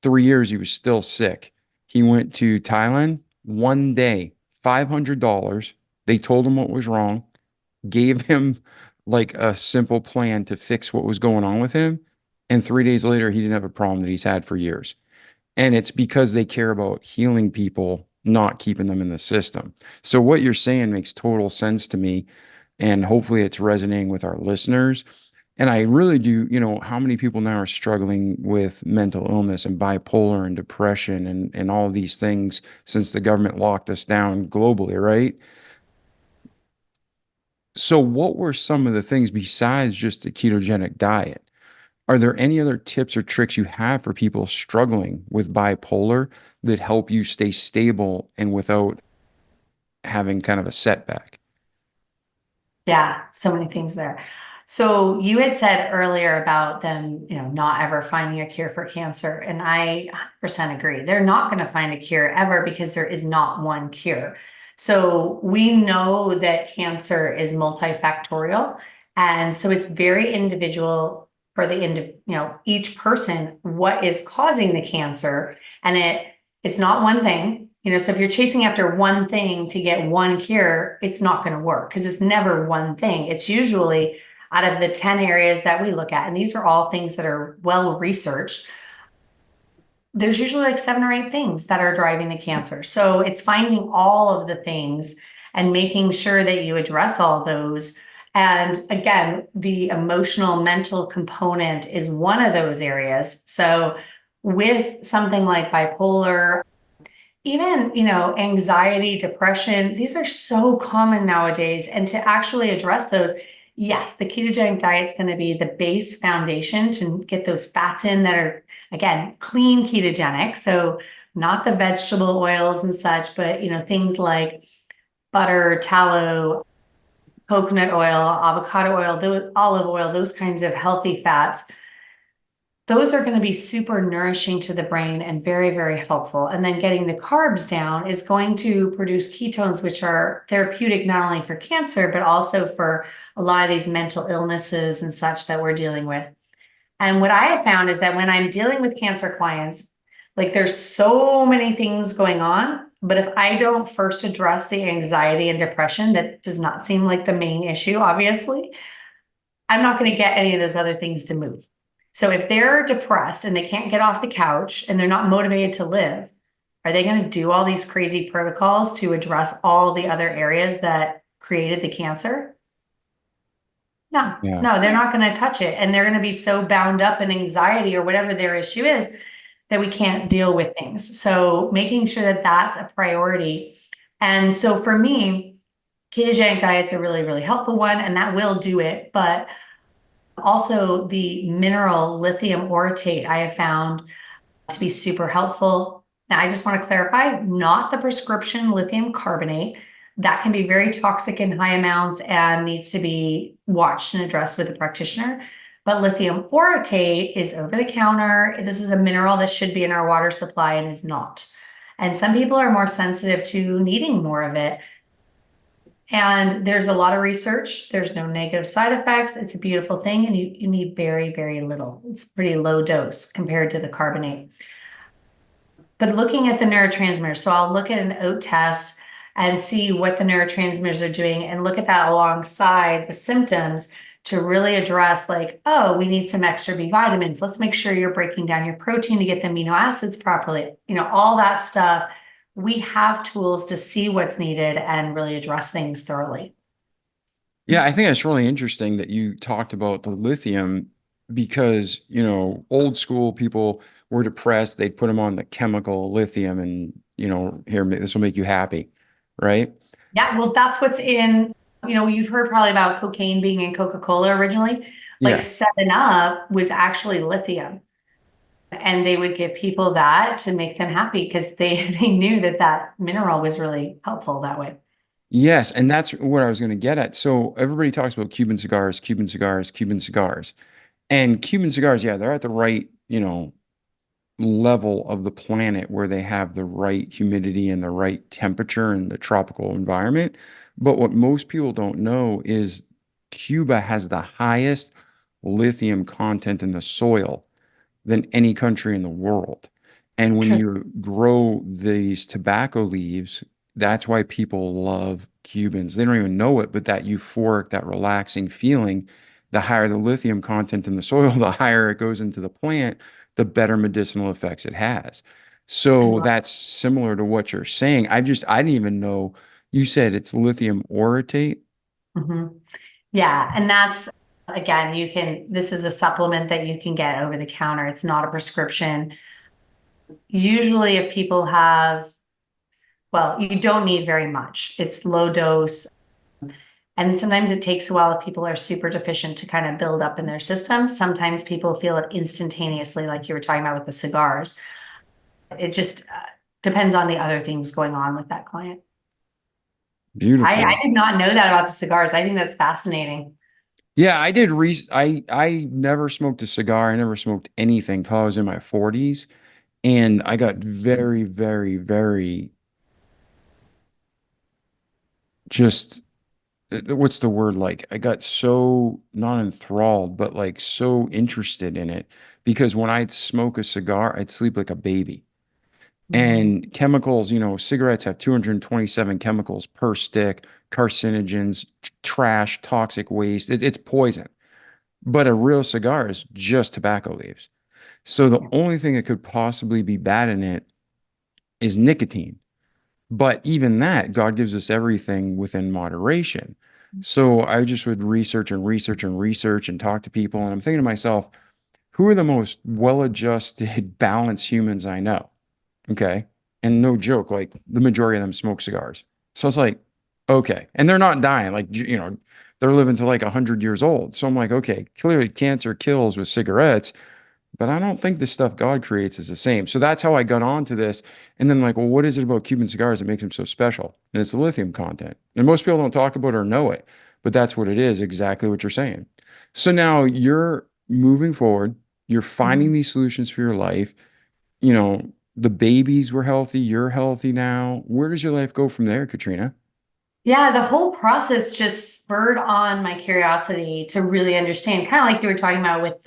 3 years, he was still sick. He went to Thailand one day, $500. They told him what was wrong, gave him like a simple plan to fix what was going on with him. And 3 days later, he didn't have a problem that he's had for years. And it's because they care about healing people, not keeping them in the system. So what you're saying makes total sense to me. And hopefully it's resonating with our listeners. And I really do, how many people now are struggling with mental illness and bipolar and depression and all of these things since the government locked us down globally, right? So what were some of the things besides just the ketogenic diet? Are there any other tips or tricks you have for people struggling with bipolar that help you stay stable and without having kind of a setback? Yeah, so many things there. So you had said earlier about them, not ever finding a cure for cancer. And I 100% agree. They're not going to find a cure ever because there is not one cure. So we know that cancer is multifactorial. And so it's very individual for each person, what is causing the cancer. And it's not one thing. So if you're chasing after one thing to get one cure, it's not going to work because it's never one thing. It's usually out of the 10 areas that we look at, and these are all things that are well researched, there's usually like 7 or 8 things that are driving the cancer. So it's finding all of the things and making sure that you address all those. And again, the emotional, mental component is one of those areas. So with something like bipolar, even, anxiety, depression, these are so common nowadays. And to actually address those, yes, the ketogenic diet is going to be the base foundation to get those fats in that are, again, clean ketogenic. So not the vegetable oils and such, but, things like butter, tallow, coconut oil, avocado oil, olive oil, those kinds of healthy fats. Those are going to be super nourishing to the brain and very, very helpful. And then getting the carbs down is going to produce ketones, which are therapeutic not only for cancer, but also for a lot of these mental illnesses and such that we're dealing with. And what I have found is that when I'm dealing with cancer clients, like there's so many things going on, but if I don't first address the anxiety and depression, that does not seem like the main issue, obviously, I'm not going to get any of those other things to move. So if they're depressed and they can't get off the couch and they're not motivated to live, are they going to do all these crazy protocols to address all the other areas that created the cancer? No, Yeah. no, they're not going to touch it. And they're going to be so bound up in anxiety or whatever their issue is that we can't deal with things. So making sure that that's a priority. And so for me, ketogenic diet's a really, really helpful one, and that will do it. But also the mineral lithium orotate I have found to be super helpful. Now, I just want to clarify, not the prescription lithium carbonate. That can be very toxic in high amounts and needs to be watched and addressed with a practitioner. But lithium orotate is over the counter. This is a mineral that should be in our water supply and is not. And some people are more sensitive to needing more of it. And there's a lot of research. There's no negative side effects. It's a beautiful thing. And you need very, very little. It's pretty low dose compared to the carbonate. But looking at the neurotransmitters, so I'll look at an oat test and see what the neurotransmitters are doing and look at that alongside the symptoms to really address like, oh, we need some extra B vitamins. Let's make sure you're breaking down your protein to get the amino acids properly. All that stuff. We have tools to see what's needed and really address things thoroughly. Yeah, I think that's really interesting that you talked about the lithium because, old school people were depressed. They'd put them on the chemical lithium and, here, this will make you happy, right? Yeah, well, that's what's in, you've heard probably about cocaine being in Coca-Cola originally. Like Yeah. 7-Up was actually lithium. And they would give people that to make them happy because they knew that mineral was really helpful that way. Yes, and that's what I was going to get at. So everybody talks about Cuban cigars, Cuban cigars, Cuban cigars. And Cuban cigars, yeah, they're at the right, level of the planet where they have the right humidity and the right temperature and the tropical environment. But what most people don't know is Cuba has the highest lithium content in the soil than any country in the world. And when Sure. you grow these tobacco leaves, that's why people love Cubans. They don't even know it, but that euphoric, that relaxing feeling, the higher the lithium content in the soil, the higher it goes into the plant, the better medicinal effects it has. I So love. that's similar to what you're saying. I didn't even know you said it's lithium orotate. Mhm. Yeah, and that's again, this is a supplement that you can get over the counter. It's not a prescription. Usually if people have, well, you don't need very much. It's low dose. And sometimes it takes a while if people are super deficient to kind of build up in their system. Sometimes people feel it instantaneously, like you were talking about with the cigars. It just depends on the other things going on with that client. I Beautiful. did not know that about the cigars. I think that's fascinating. Yeah, I did I never smoked a cigar. I never smoked anything till I was in my 40s. And I got very, very, very just what's the word like? I got so not enthralled, but like so interested in it because when I'd smoke a cigar, I'd sleep like a baby. Mhm. And chemicals, cigarettes have 227 chemicals per stick, carcinogens, trash, toxic waste. It's poison. But a real cigar is just tobacco leaves. So the Yeah. only thing that could possibly be bad in it is nicotine. But even that, God gives us everything within moderation. So I just would research and research and research and talk to people. And I'm thinking to myself, who are the most well adjusted, balanced humans I know? Okay. And no joke, like the majority of them smoke cigars. So it's like, okay. And they're not dying. Like, they're living to like 100 years old. So I'm like, okay, clearly cancer kills with cigarettes. But I don't think the stuff God creates is the same. So that's how I got onto this. And then like, well, what is it about Cuban cigars that makes them so special? And it's the lithium content. And most people don't talk about it or know it, but that's what it is, exactly what you're saying. So now you're moving forward, you're finding Mhm. these solutions for your life. You know, the babies were healthy, you're healthy now. Where does your life go from there, Katrina? Yeah, the whole process just spurred on my curiosity to really understand, kind of like you were talking about with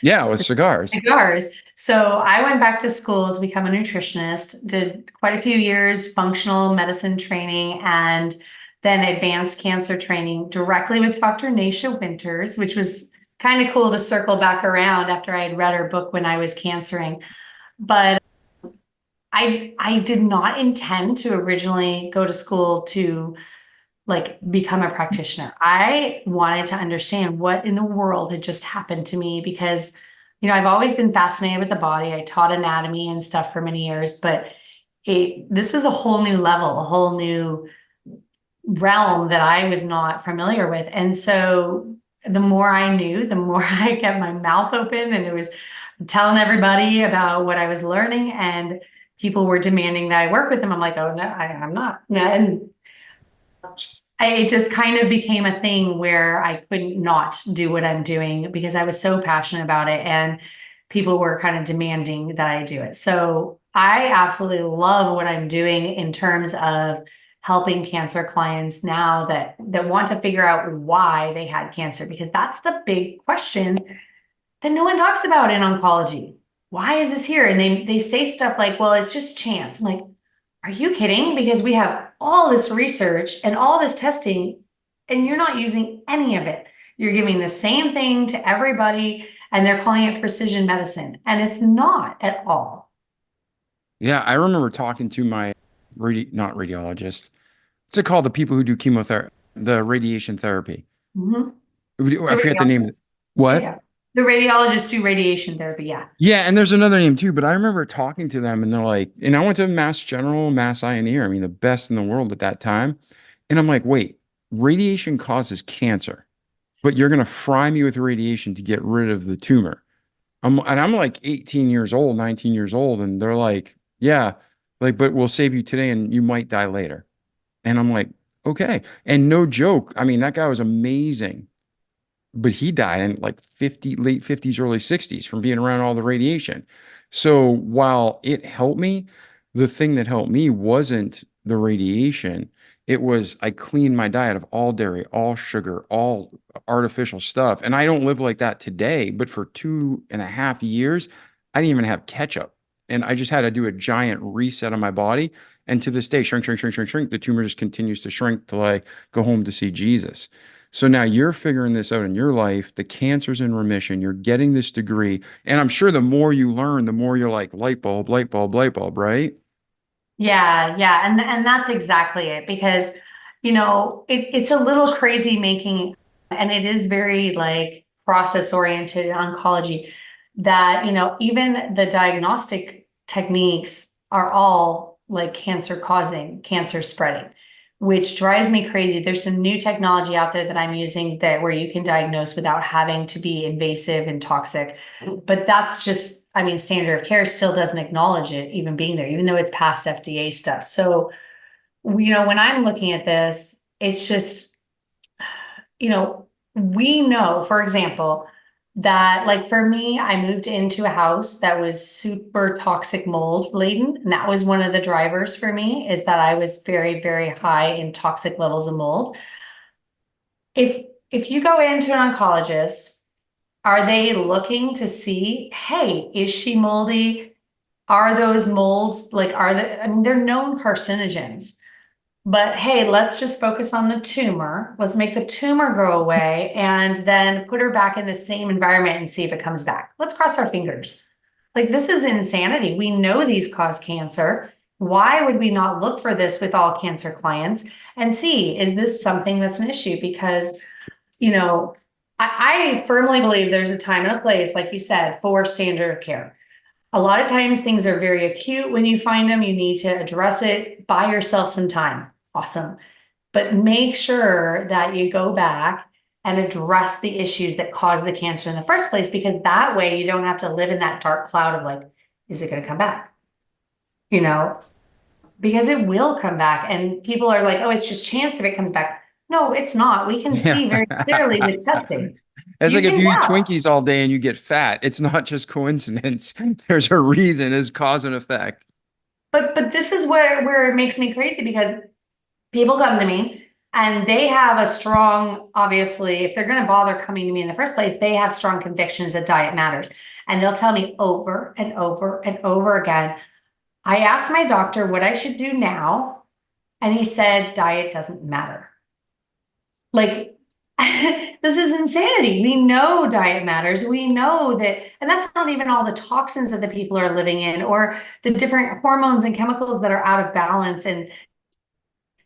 Yeah, with the cigars. cigars. So I went back to school to become a nutritionist, did quite a few years functional medicine training and then advanced cancer training directly with Dr. Nasha Winters, which was kind of cool to circle back around after I had read her book when I was cancering. But I did not intend to originally go to school to like become a practitioner. I wanted to understand what in the world had just happened to me because, I've always been fascinated with the body. I taught anatomy and stuff for many years, but this was a whole new level, a whole new realm that I was not familiar with. And so the more I knew, the more I kept my mouth open and it was telling everybody about what I was learning and people were demanding that I work with them. I'm like, oh no, I'm not. And it just kind of became a thing where I couldn't not do what I'm doing because I was so passionate about it and people were kind of demanding that I do it. So I absolutely love what I'm doing in terms of helping cancer clients now that want to figure out why they had cancer because that's the big question that no one talks about in oncology. Why is this here? And they say stuff like, well, it's just chance. I'm like, are you kidding? Because we have all this research and all this testing, and you're not using any of it. You're giving the same thing to everybody, and they're calling it precision medicine. And it's not at all. Yeah, I remember talking to my not radiologist. What's it called? The people who do chemotherapy, the radiation therapy. Mhm. I The forget the name. radiologists. What? Yeah. The radiologists do radiation therapy. Yeah. Yeah, and there's another name too, but I remember talking to them and they're like, and I went to Mass General, Mass Eye and Ear, I mean, the best in the world at that time. And I'm like, wait, radiation causes cancer, but you're going to fry me with radiation to get rid of the tumor. And I'm like 18 years old, 19 years old. And they're like, yeah, like, but we'll save you today and you might die later. And I'm like, okay. And no joke. I mean, that guy was amazing, but he died in like 50, late 50s, early 60s from being around all the radiation. So while it helped me, the thing that helped me wasn't the radiation. It was I cleaned my diet of all dairy, all sugar, all artificial stuff. And I don't live like that today, but for 2.5 years, I didn't even have ketchup. And I just had to do a giant reset on my body. And to this day, shrink, shrink, shrink, shrink, shrink. The tumor just continues to shrink till I go home to see Jesus. So now you're figuring this out in your life. The cancer's in remission. You're getting this degree. And I'm sure the more you learn, the more you're like light bulb, light bulb, light bulb, right? Yeah, yeah. And that's exactly it because, it's a little crazy making, and it is very like process oriented oncology that, even the diagnostic techniques are all like cancer causing, cancer spreading, which drives me crazy. There's some new technology out there that I'm using that where you can diagnose without having to be invasive and toxic. But that's just, standard of care still doesn't acknowledge it even being there, even though it's past FDA stuff. So, when I'm looking at this, it's just, we know, for example, that like for me, I moved into a house that was super toxic mold laden. And that was one of the drivers for me is that I was very, very high in toxic levels of mold. If you go into an oncologist, are they looking to see, hey, is she moldy? Are those molds like, they're known carcinogens. But hey, let's just focus on the tumor. Let's make the tumor go away and then put her back in the same environment and see if it comes back. Let's cross our fingers. Like, this is insanity. We know these cause cancer. Why would we not look for this with all cancer clients and see, is this something that's an issue? Because, I firmly believe there's a time and a place, like you said, for standard of care. A lot of times things are very acute when you find them. You need to address it. Buy yourself some time. Awesome. But make sure that you go back and address the issues that caused the cancer in the first place, because that way you don't have to live in that dark cloud of like, is it going to come back? Because it will come back. And people are like, oh, it's just chance if it comes back. No, it's not. We can see very clearly with testing. It's like if you eat tell. Twinkies all day and you get fat, it's not just coincidence. There's a reason, it's cause and effect. But this is where it makes me crazy, because people come to me and they have a strong, obviously, if they're going to bother coming to me in the first place, they have strong convictions that diet matters. And they'll tell me over and over and over again. I asked my doctor what I should do now, and he said, diet doesn't matter. Like, this is insanity. We know diet matters. We know that, and that's not even all the toxins that the people are living in, or the different hormones and chemicals that are out of balance and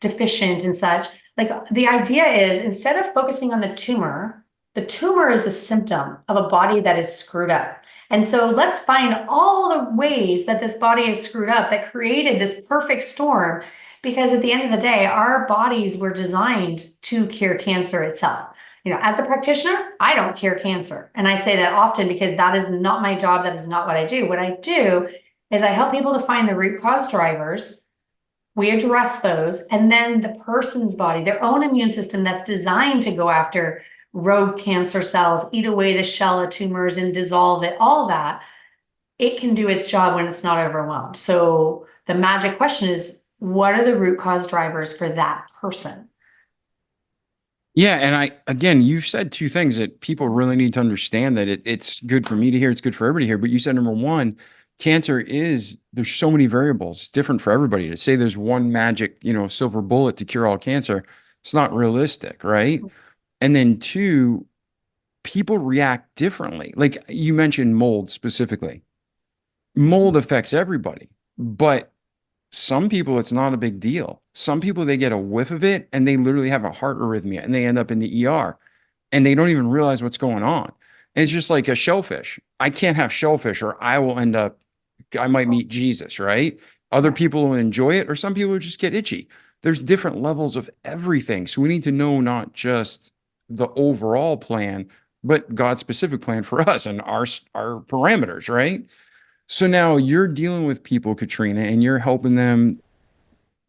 deficient and such. Like, the idea is, instead of focusing on the tumor is a symptom of a body that is screwed up. And so let's find all the ways that this body is screwed up that created this perfect storm. Because at the end of the day, our bodies were designed to cure cancer itself. As a practitioner, I don't cure cancer. And I say that often because that is not my job. That is not what I do. What I do is I help people to find the root cause drivers. We address those. And then the person's body, their own immune system that's designed to go after rogue cancer cells, eat away the shell of tumors and dissolve it, all that, it can do its job when it's not overwhelmed. So the magic question is, what are the root cause drivers for that person? Yeah. And again, you've said two things that people really need to understand, that it's good for me to hear, it's good for everybody to hear. But you said, number one, there's so many variables. It's different for everybody. To say there's one magic, silver bullet to cure all cancer, it's not realistic, right? And then two, people react differently. Like you mentioned mold specifically. Mold affects everybody, but some people, it's not a big deal. Some people, they get a whiff of it and they literally have a heart arrhythmia and they end up in the ER and they don't even realize what's going on. And it's just like a shellfish. I can't have shellfish or I might meet Jesus, right? Other people will enjoy it, or some people will just get itchy. There's different levels of everything. So we need to know not just the overall plan, but God's specific plan for us and our parameters, right? So now you're dealing with people, Katrina, and you're helping them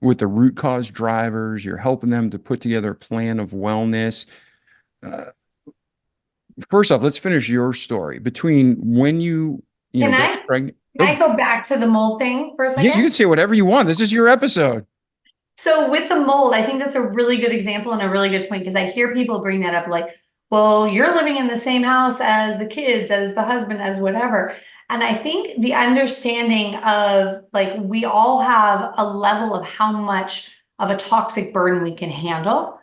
with the root cause drivers. You're helping them to put together a plan of wellness. First off, let's finish your story. Between when you got pregnant. Can I go back to the mold thing for a second? Yeah, you can say whatever you want. This is your episode. So with the mold, I think that's a really good example and a really good point, because I hear people bring that up like, well, you're living in the same house as the kids, as the husband, as whatever. And I think the understanding of like, we all have a level of how much of a toxic burden we can handle.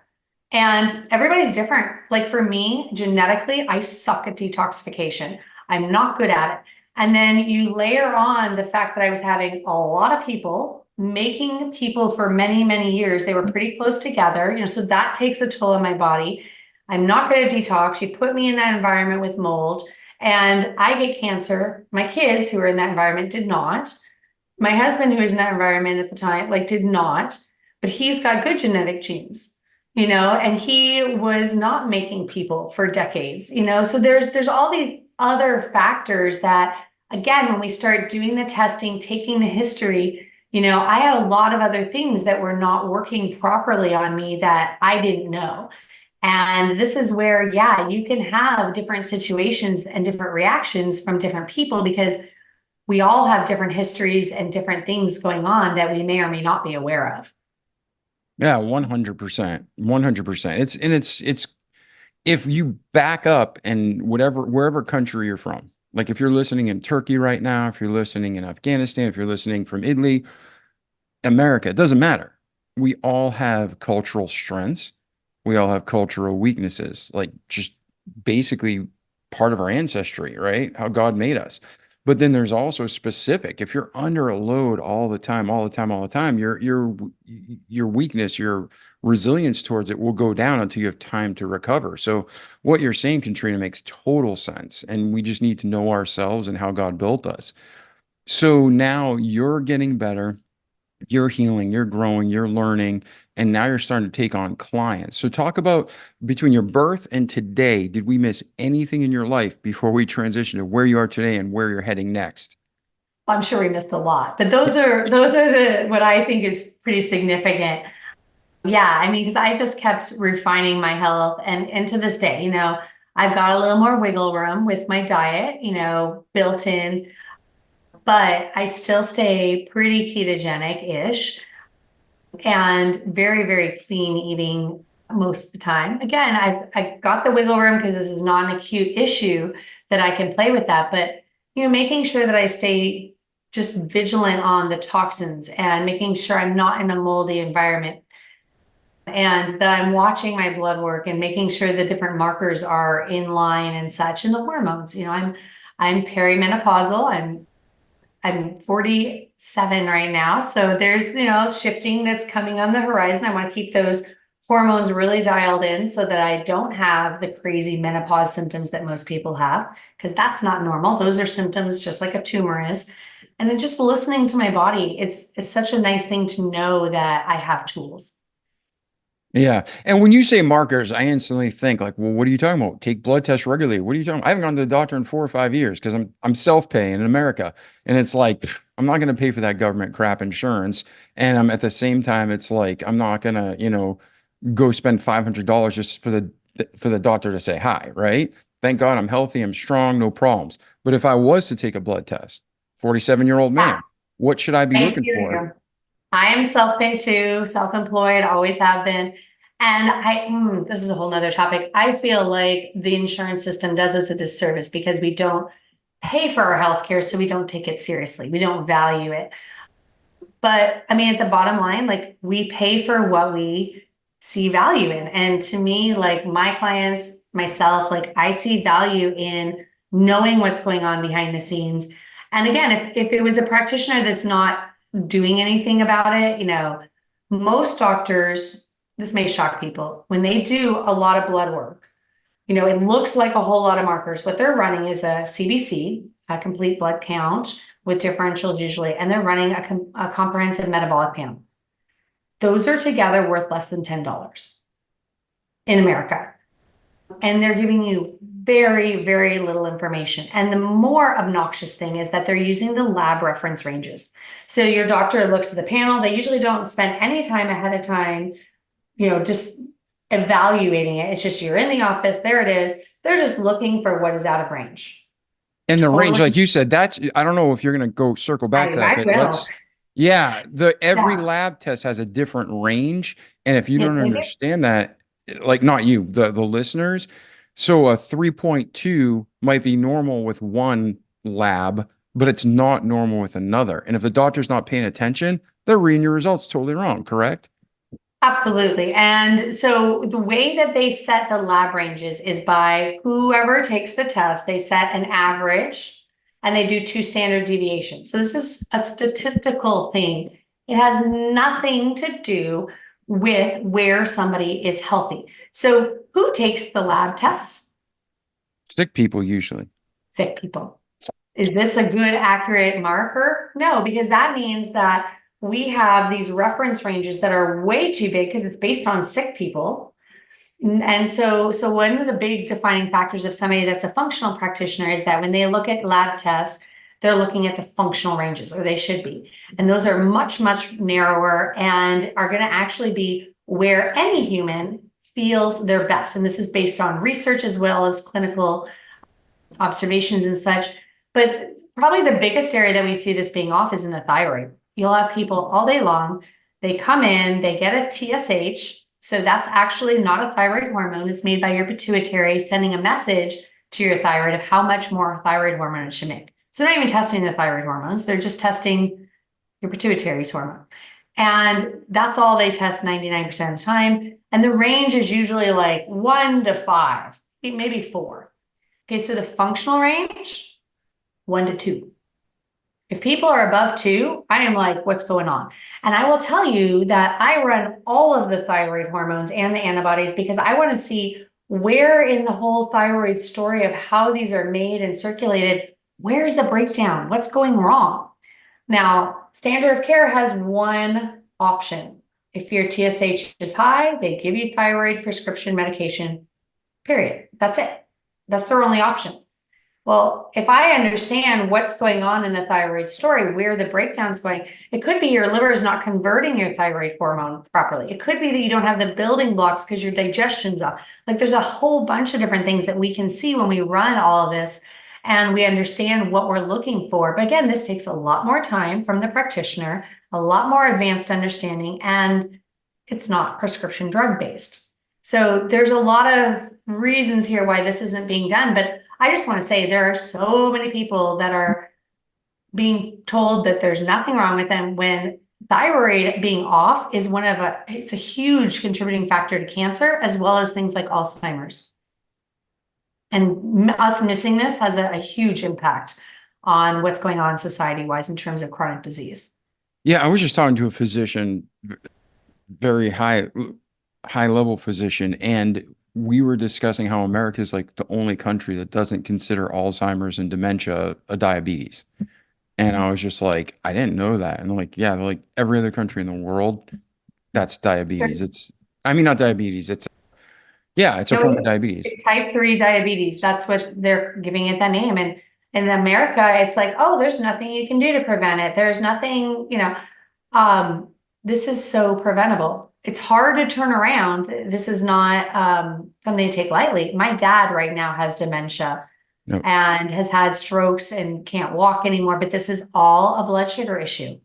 And everybody's different. Like for me, genetically, I suck at detoxification. I'm not good at it. And then you layer on the fact that I was having a lot of people making people for many, many years. They were pretty close together, so that takes a toll on my body. I'm not good at detox. You put me in that environment with mold and I get cancer. My kids who were in that environment did not. My husband, who was in that environment at the time, like did not, but he's got good genetic genes, and he was not making people for decades, so there's all these other factors that, again, when we start doing the testing, taking the history, I had a lot of other things that were not working properly on me that I didn't know. And this is where, yeah, you can have different situations and different reactions from different people because we all have different histories and different things going on that we may or may not be aware of. Yeah, 100%. 100%. It's if you back up and wherever country you're from, like if you're listening in Turkey right now, if you're listening in Afghanistan, if you're listening from Italy, America, it doesn't matter. We all have cultural strengths. We all have cultural weaknesses, like just basically part of our ancestry, right? How God made us. But then there's also specific. If you're under a load all the time, your weakness, your resilience towards it will go down until you have time to recover. So what you're saying, Katrina, makes total sense. And we just need to know ourselves and how God built us. So now you're getting better, you're healing, you're growing, you're learning, and now you're starting to take on clients. So talk about between your birth and today, did we miss anything in your life before we transition to where you are today and where you're heading next? I'm sure we missed a lot, but those are the what I think is pretty significant. Yeah, I mean, because I just kept refining my health and to this day, I've got a little more wiggle room with my diet, built in, but I still stay pretty ketogenic-ish and very, very clean eating most of the time. Again, I got the wiggle room because this is not an acute issue that I can play with that, but making sure that I stay just vigilant on the toxins and making sure I'm not in a moldy environment and that I'm watching my blood work and making sure the different markers are in line and such, and the hormones. I'm perimenopausal. I'm 47 right now. So there's, shifting that's coming on the horizon. I want to keep those hormones really dialed in so that I don't have the crazy menopause symptoms that most people have, because that's not normal. Those are symptoms just like a tumor is. And then just listening to my body, it's such a nice thing to know that I have tools. Yeah. And when you say markers, I instantly think like, well, what are you talking about? Take blood tests regularly. What are you talking about? I haven't gone to the doctor in 4 or 5 years because I'm self-paying in America. And it's like, I'm not going to pay for that government crap insurance. And I'm at the same time, it's like, I'm not going to, go spend $500 just for the doctor to say hi, right? Thank God I'm healthy, I'm strong, no problems. But if I was to take a blood test, 47-year-old man, what should I be Thank looking for? you. I am self-paid too, self-employed, always have been. And this is a whole nother topic. I feel like the insurance system does us a disservice because we don't pay for our healthcare, so we don't take it seriously. We don't value it. But I mean, at the bottom line, like we pay for what we see value in. And to me, like my clients, myself, like I see value in knowing what's going on behind the scenes. And again, if it was a practitioner that's not doing anything about it, most doctors, this may shock people, when they do a lot of blood work, it looks like a whole lot of markers. What they're running is a CBC, a complete blood count with differentials usually, and they're running a comprehensive metabolic panel. Those are together worth less than $10 in America. And they're giving you very, very little information. And the more obnoxious thing is that they're using the lab reference ranges. So your doctor looks at the panel. They usually don't spend any time ahead of time, just evaluating it. It's just you're in the office, there it is. They're just looking for what is out of range. And the range, like you said, I don't know if you're going to go circle back to that, but every lab test has a different range. And if you don't understand that, like not you, the listeners, so a 3.2 might be normal with one lab, but it's not normal with another. And if the doctor's not paying attention, they're reading your results totally wrong, correct? Absolutely. And so the way that they set the lab ranges is by whoever takes the test, they set an average and they do 2 standard deviations. So this is a statistical thing. It has nothing to do with where somebody is healthy. So who takes the lab tests? Sick people usually. Sick people. Is this a good, accurate marker? No, because that means that we have these reference ranges that are way too big because it's based on sick people. And so one of the big defining factors of somebody that's a functional practitioner is that when they look at lab tests, they're looking at the functional ranges, or they should be. And those are much, much narrower and are going to actually be where any human feels their best. And this is based on research as well as clinical observations and such. But probably the biggest area that we see this being off is in the thyroid. You'll have people all day long, they come in, they get a TSH. So that's actually not a thyroid hormone. It's made by your pituitary sending a message to your thyroid of how much more thyroid hormone it should make. So they're not even testing the thyroid hormones. They're just testing your pituitary's hormone. And that's all they test 99% of the time. And the range is usually like 1 to 5, maybe 4. Okay, so the functional range, 1 to 2. If people are above 2, I am like, what's going on? And I will tell you that I run all of the thyroid hormones and the antibodies because I want to see where in the whole thyroid story of how these are made and circulated, where's the breakdown? What's going wrong? Now, standard of care has one option. If your TSH is high, they give you thyroid prescription medication, period. That's it. That's their only option. Well, if I understand what's going on in the thyroid story, where the breakdown's going, it could be your liver is not converting your thyroid hormone properly. It could be that you don't have the building blocks because your digestion's off. Like there's a whole bunch of different things that we can see when we run all of this and we understand what we're looking for. But again, this takes a lot more time from the practitioner, a lot more advanced understanding, and it's not prescription drug based. So there's a lot of reasons here why this isn't being done, but I just want to say there are so many people that are being told that there's nothing wrong with them when thyroid being off is it's a huge contributing factor to cancer, as well as things like Alzheimer's. And us missing this has a huge impact on what's going on society-wise in terms of chronic disease. Yeah, I was just talking to a physician, very high level physician, and we were discussing how America is like the only country that doesn't consider Alzheimer's and dementia a diabetes. And I was just like, I didn't know that. And they're like, yeah, they're like every other country in the world, that's diabetes. Not diabetes. It's a form of diabetes. Type 3 diabetes. That's what they're giving it that name. And in America, it's like, oh, there's nothing you can do to prevent it. There's nothing, this is so preventable. It's hard to turn around. This is not something to take lightly. My dad right now has dementia and has had strokes and can't walk anymore, but this is all a blood sugar issue.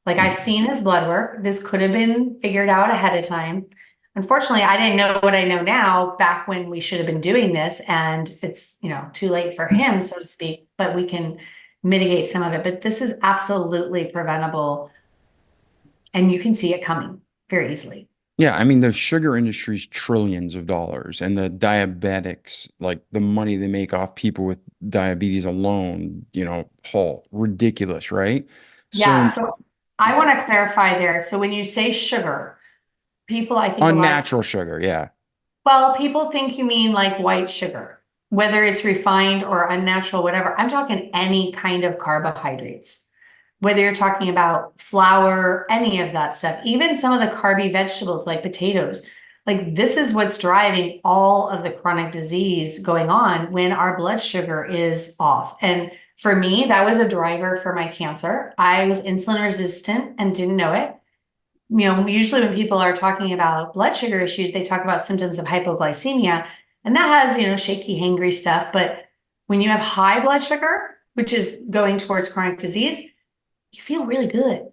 Like I've seen his blood work. This could have been figured out ahead of time. Unfortunately, I didn't know what I know now back when we should have been doing this, and it's, too late for him, so to speak, but we can mitigate some of it. But this is absolutely preventable, and you can see it coming very easily. Yeah, the sugar industry is trillions of dollars, and the diabetics, like the money they make off people with diabetes alone, ridiculous, right? Yeah, so I want to clarify there. So when you say sugar, people, I think unnatural sugar, yeah. Well, people think you mean like white sugar, whether it's refined or unnatural, whatever. I'm talking any kind of carbohydrates, whether you're talking about flour, any of that stuff, even some of the carby vegetables like potatoes. Like this is what's driving all of the chronic disease going on when our blood sugar is off. And for me, that was a driver for my cancer. I was insulin resistant and didn't know it. Usually when people are talking about blood sugar issues, they talk about symptoms of hypoglycemia, and that has, shaky, hangry stuff. But when you have high blood sugar, which is going towards chronic disease, you feel really good.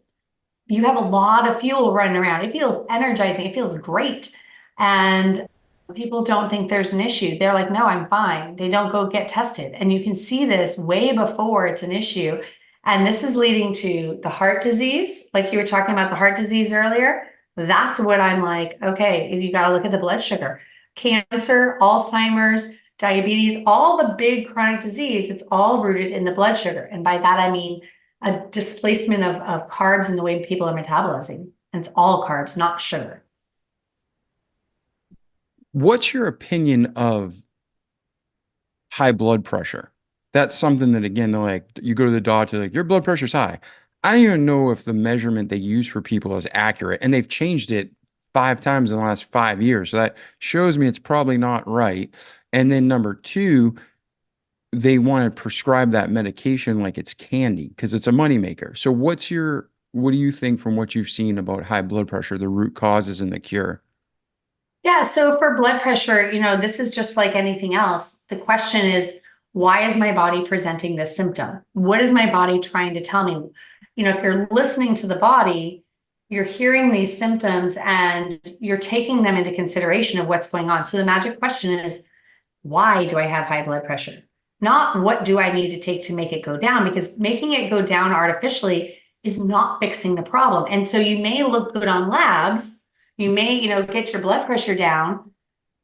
You have a lot of fuel running around. It feels energizing. It feels great. And People don't think there's an issue. They're like, no, I'm fine. They don't go get tested. And you can see this way before it's an issue. And this is leading to the heart disease. Like you were talking about the heart disease earlier. That's what I'm like, okay, you got to look at the blood sugar. Cancer, Alzheimer's, diabetes, all the big chronic disease, it's all rooted in the blood sugar. And by that, I mean a displacement of carbs in the way people are metabolizing. And it's all carbs, not sugar. What's your opinion of high blood pressure? That's something that, again, they're like, you go to the doctor, like, your blood pressure's high. I don't even know if the measurement they use for people is accurate, and they've changed it 5 times in the last 5 years. So that shows me it's probably not right. And then number two, they want to prescribe that medication like it's candy because it's a moneymaker. So what do you think from what you've seen about high blood pressure, the root causes and the cure? Yeah, so for blood pressure, this is just like anything else. The question is, why is my body presenting this symptom? What is my body trying to tell me? If you're listening to the body, you're hearing these symptoms and you're taking them into consideration of what's going on. So the magic question is, why do I have high blood pressure? Not what do I need to take to make it go down, because making it go down artificially is not fixing the problem. And so you may look good on labs, you may, get your blood pressure down,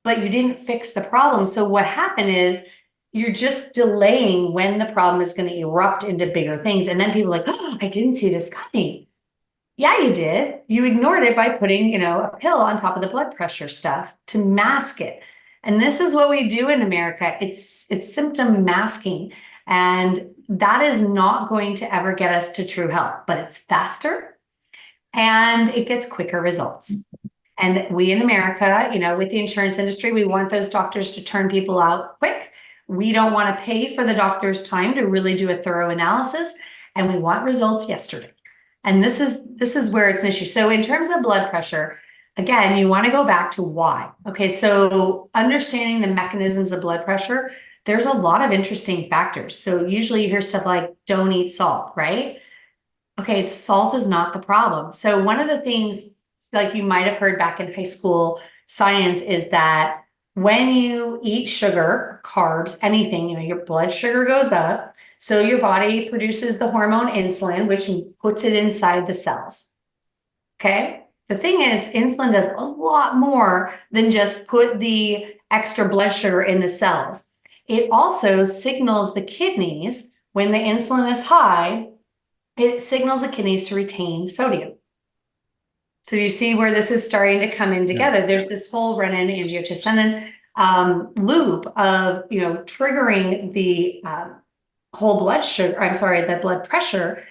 but you didn't fix the problem. So what happened is you're just delaying when the problem is going to erupt into bigger things. And then people are like, oh, I didn't see this coming. Yeah, you did. You ignored it by putting, a pill on top of the blood pressure stuff to mask it. And this is what we do in America. It's symptom masking. And that is not going to ever get us to true health, but it's faster and it gets quicker results. And we in America, with the insurance industry, we want those doctors to turn people out quick. We don't want to pay for the doctor's time to really do a thorough analysis, and we want results yesterday. And this is where it's an issue. So in terms of blood pressure, again, you want to go back to why. Okay, so understanding the mechanisms of blood pressure, there's a lot of interesting factors. So usually you hear stuff like don't eat salt, right? Okay, the salt is not the problem. So one of the things, like you might have heard back in high school science, is that when you eat sugar, carbs, anything, your blood sugar goes up. So your body produces the hormone insulin, which puts it inside the cells. Okay. The thing is, insulin does a lot more than just put the extra blood sugar in the cells. It also signals the kidneys when the insulin is high, it signals the kidneys to retain sodium. So you see where this is starting to come in together. Yeah. There's this whole renin-angiotensin loop of, triggering the whole blood sugar, the blood pressure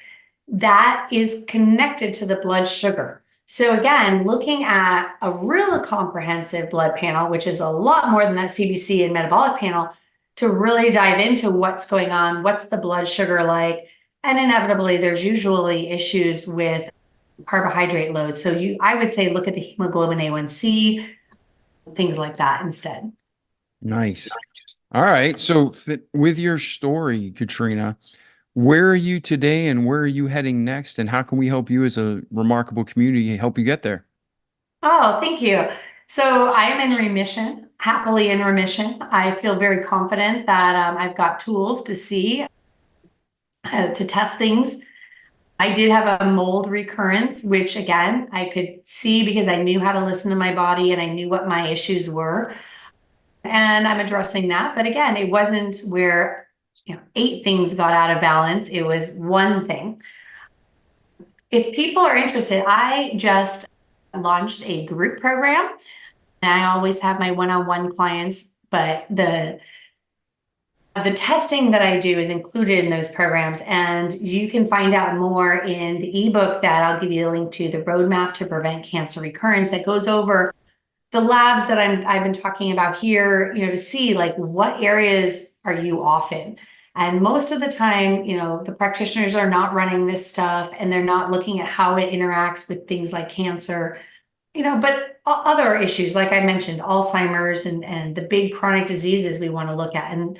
that is connected to the blood sugar. So again, looking at a real comprehensive blood panel, which is a lot more than that CBC and metabolic panel, to really dive into what's going on, what's the blood sugar like, and inevitably there's usually issues with carbohydrate load. So I would say look at the hemoglobin A1C, things like that instead. Nice. All right. So with your story, Katrina, where are you today and where are you heading next? And how can we help you as a remarkable community help you get there? Oh, thank you. So I am in remission, happily in remission. I feel very confident that I've got tools to see, to test things. I did have a mold recurrence, which again, I could see because I knew how to listen to my body and I knew what my issues were. And I'm addressing that. But again, it wasn't where 8 things got out of balance. It was one thing. If people are interested, I just launched a group program. And I always have my one-on-one clients, but the testing that I do is included in those programs. And you can find out more in the ebook that I'll give you a link to, the Roadmap to Prevent Cancer Recurrence, that goes over the labs that I've been talking about here, to see like what areas are you off in. And most of the time, the practitioners are not running this stuff and they're not looking at how it interacts with things like cancer, but other issues, like I mentioned, Alzheimer's and the big chronic diseases we want to look at. And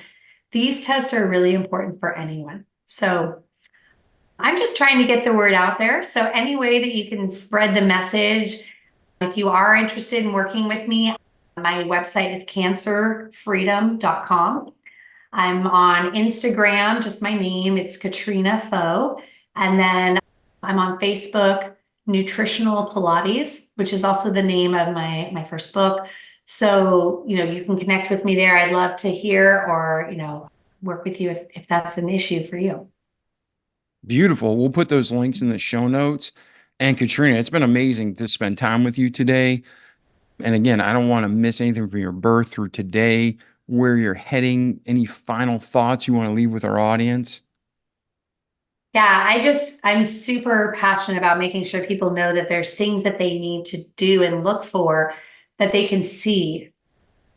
these tests are really important for anyone. So I'm just trying to get the word out there. So any way that you can spread the message, if you are interested in working with me, My website is cancerfreedom.com. I'm on Instagram, just my name. It's Katrina Foe. And then I'm on Facebook, Nutritional Pilates, which is also the name of my first book. So, you can connect with me there. I'd love to hear or, work with you if that's an issue for you. Beautiful. We'll put those links in the show notes. And Katrina, it's been amazing to spend time with you today. And again, I don't want to miss anything from your birth through today, where you're heading. Any final thoughts you want to leave with our audience? Yeah, I'm super passionate about making sure people know that there's things that they need to do and look for that they can see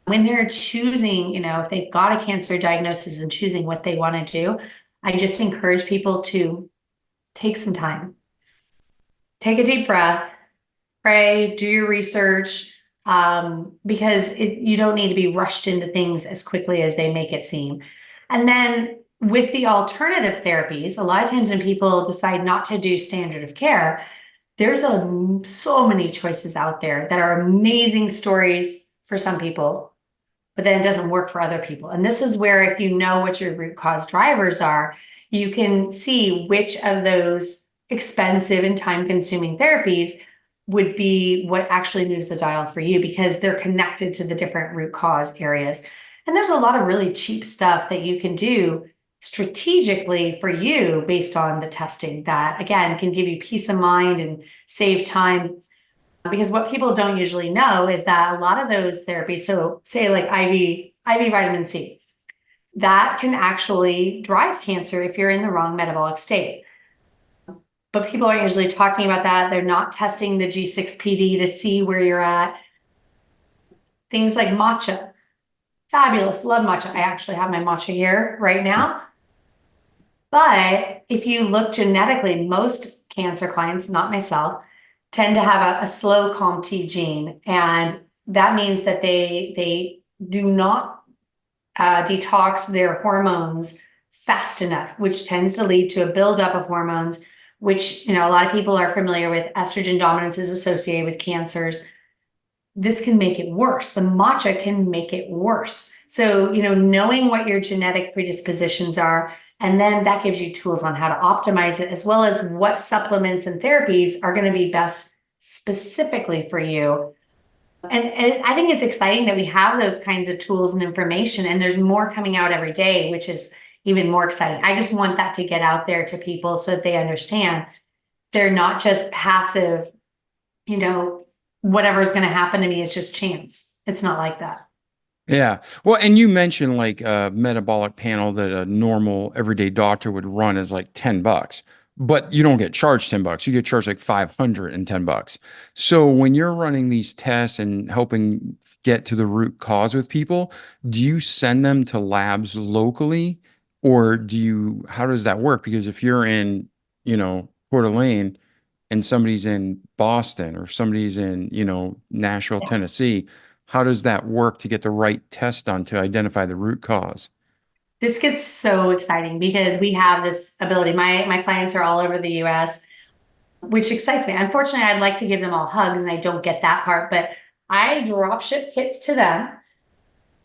when they're choosing, if they've got a cancer diagnosis and choosing what they want to do. I just encourage people to take some time, take a deep breath, pray, do your research, because you don't need to be rushed into things as quickly as they make it seem. And then with the alternative therapies, a lot of times when people decide not to do standard of care, there's so many choices out there that are amazing stories for some people, but then it doesn't work for other people. And this is where, if you know what your root cause drivers are, you can see which of those expensive and time-consuming therapies would be what actually moves the dial for you, because they're connected to the different root cause areas. And there's a lot of really cheap stuff that you can do strategically for you based on the testing that, again, can give you peace of mind and save time. Because what people don't usually know is that a lot of those therapies, so say like IV vitamin C, that can actually drive cancer if you're in the wrong metabolic state. But people aren't usually talking about that. They're not testing the G6PD to see where you're at. Things like matcha, fabulous, love matcha. I actually have my matcha here right now. But if you look genetically, most cancer clients, not myself, tend to have a slow COMT gene. And that means that they do not detox their hormones fast enough, which tends to lead to a buildup of hormones, which, a lot of people are familiar with. Estrogen dominance is associated with cancers. This can make it worse. The matcha can make it worse. So, knowing what your genetic predispositions are, and then that gives you tools on how to optimize it, as well as what supplements and therapies are going to be best specifically for you. And I think it's exciting that we have those kinds of tools and information, and there's more coming out every day, which is even more exciting. I just want that to get out there to people so that they understand they're not just passive, whatever's going to happen to me is just chance. It's not like that. Yeah. Well, and you mentioned like a metabolic panel that a normal everyday doctor would run is like $10, but you don't get charged $10. You get charged like $510. So when you're running these tests and helping get to the root cause with people, do you send them to labs locally, or how does that work? Because if you're in, Coeur d'Alene and somebody's in Boston or somebody's in, Nashville, Tennessee, how does that work to get the right test done to identify the root cause? This gets so exciting because we have this ability. My clients are all over the US, which excites me. Unfortunately, I'd like to give them all hugs and I don't get that part, but I drop ship kits to them.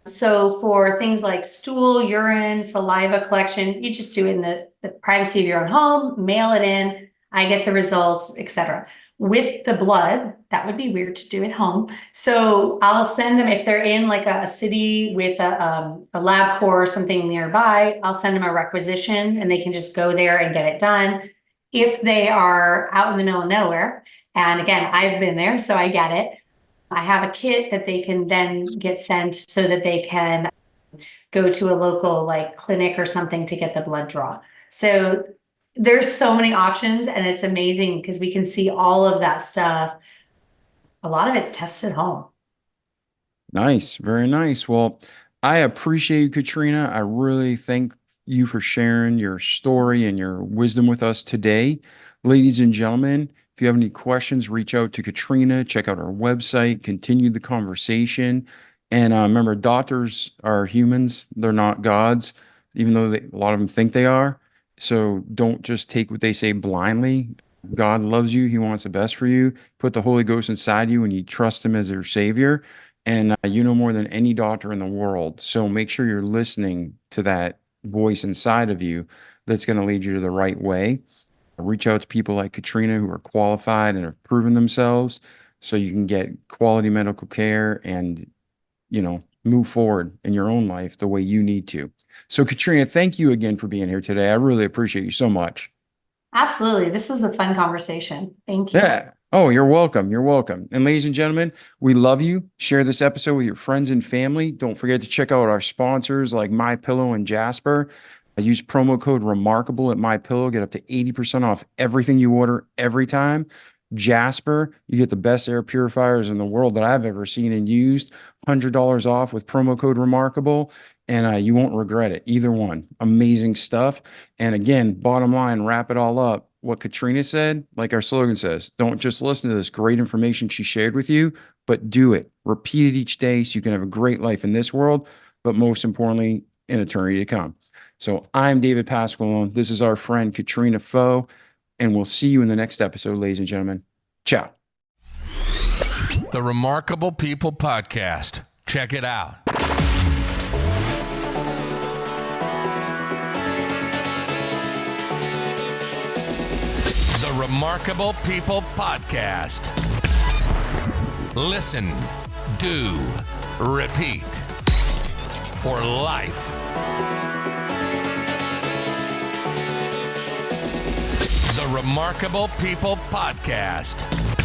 So for things like stool, urine, saliva collection, you just do it in the privacy of your own home, mail it in, I get the results, etc. With the blood, that would be weird to do at home. So I'll send them, if they're in like a city with a LabCorp or something nearby, I'll send them a requisition and they can just go there and get it done. If they are out in the middle of nowhere, and again, I've been there, so I get it. I have a kit that they can then get sent so that they can go to a local like clinic or something to get the blood draw. So there's so many options, and it's amazing because we can see all of that stuff. A lot of it's tested home. Nice. Very nice. Well, I appreciate you, Katrina. I really thank you for sharing your story and your wisdom with us today. Ladies and gentlemen, if you have any questions, reach out to Katrina, check out our website, continue the conversation. And remember, doctors are humans. They're not gods, even though a lot of them think they are. So don't just take what they say blindly. God loves you. He wants the best for you. Put the Holy Ghost inside you and you trust him as your savior. And you know more than any doctor in the world. So make sure you're listening to that voice inside of you that's going to lead you to the right way. Reach out to people like Katrina who are qualified and have proven themselves so you can get quality medical care and, move forward in your own life the way you need to. So, Katrina, thank you again for being here today. I really appreciate you so much. Absolutely. This was a fun conversation. Thank you. Yeah. Oh, you're welcome. You're welcome. And ladies and gentlemen, we love you. Share this episode with your friends and family. Don't forget to check out our sponsors like MyPillow and Jasper. I use promo code Remarkable at MyPillow. Get up to 80% off everything you order every time. Jasper, you get the best air purifiers in the world that I've ever seen and used. $100 off with promo code Remarkable, and you won't regret it. Either one. Amazing stuff. And again, bottom line, wrap it all up. What Katrina said, like our slogan says, don't just listen to this great information she shared with you, but do it. Repeat it each day so you can have a great life in this world, but most importantly, in eternity to come. So I'm David Pasqualone. This is our friend Katrina Foe, and we'll see you in the next episode, ladies and gentlemen. Ciao. The Remarkable People Podcast. Check it out. The Remarkable People Podcast. Listen, do, repeat. For life. The Remarkable People Podcast.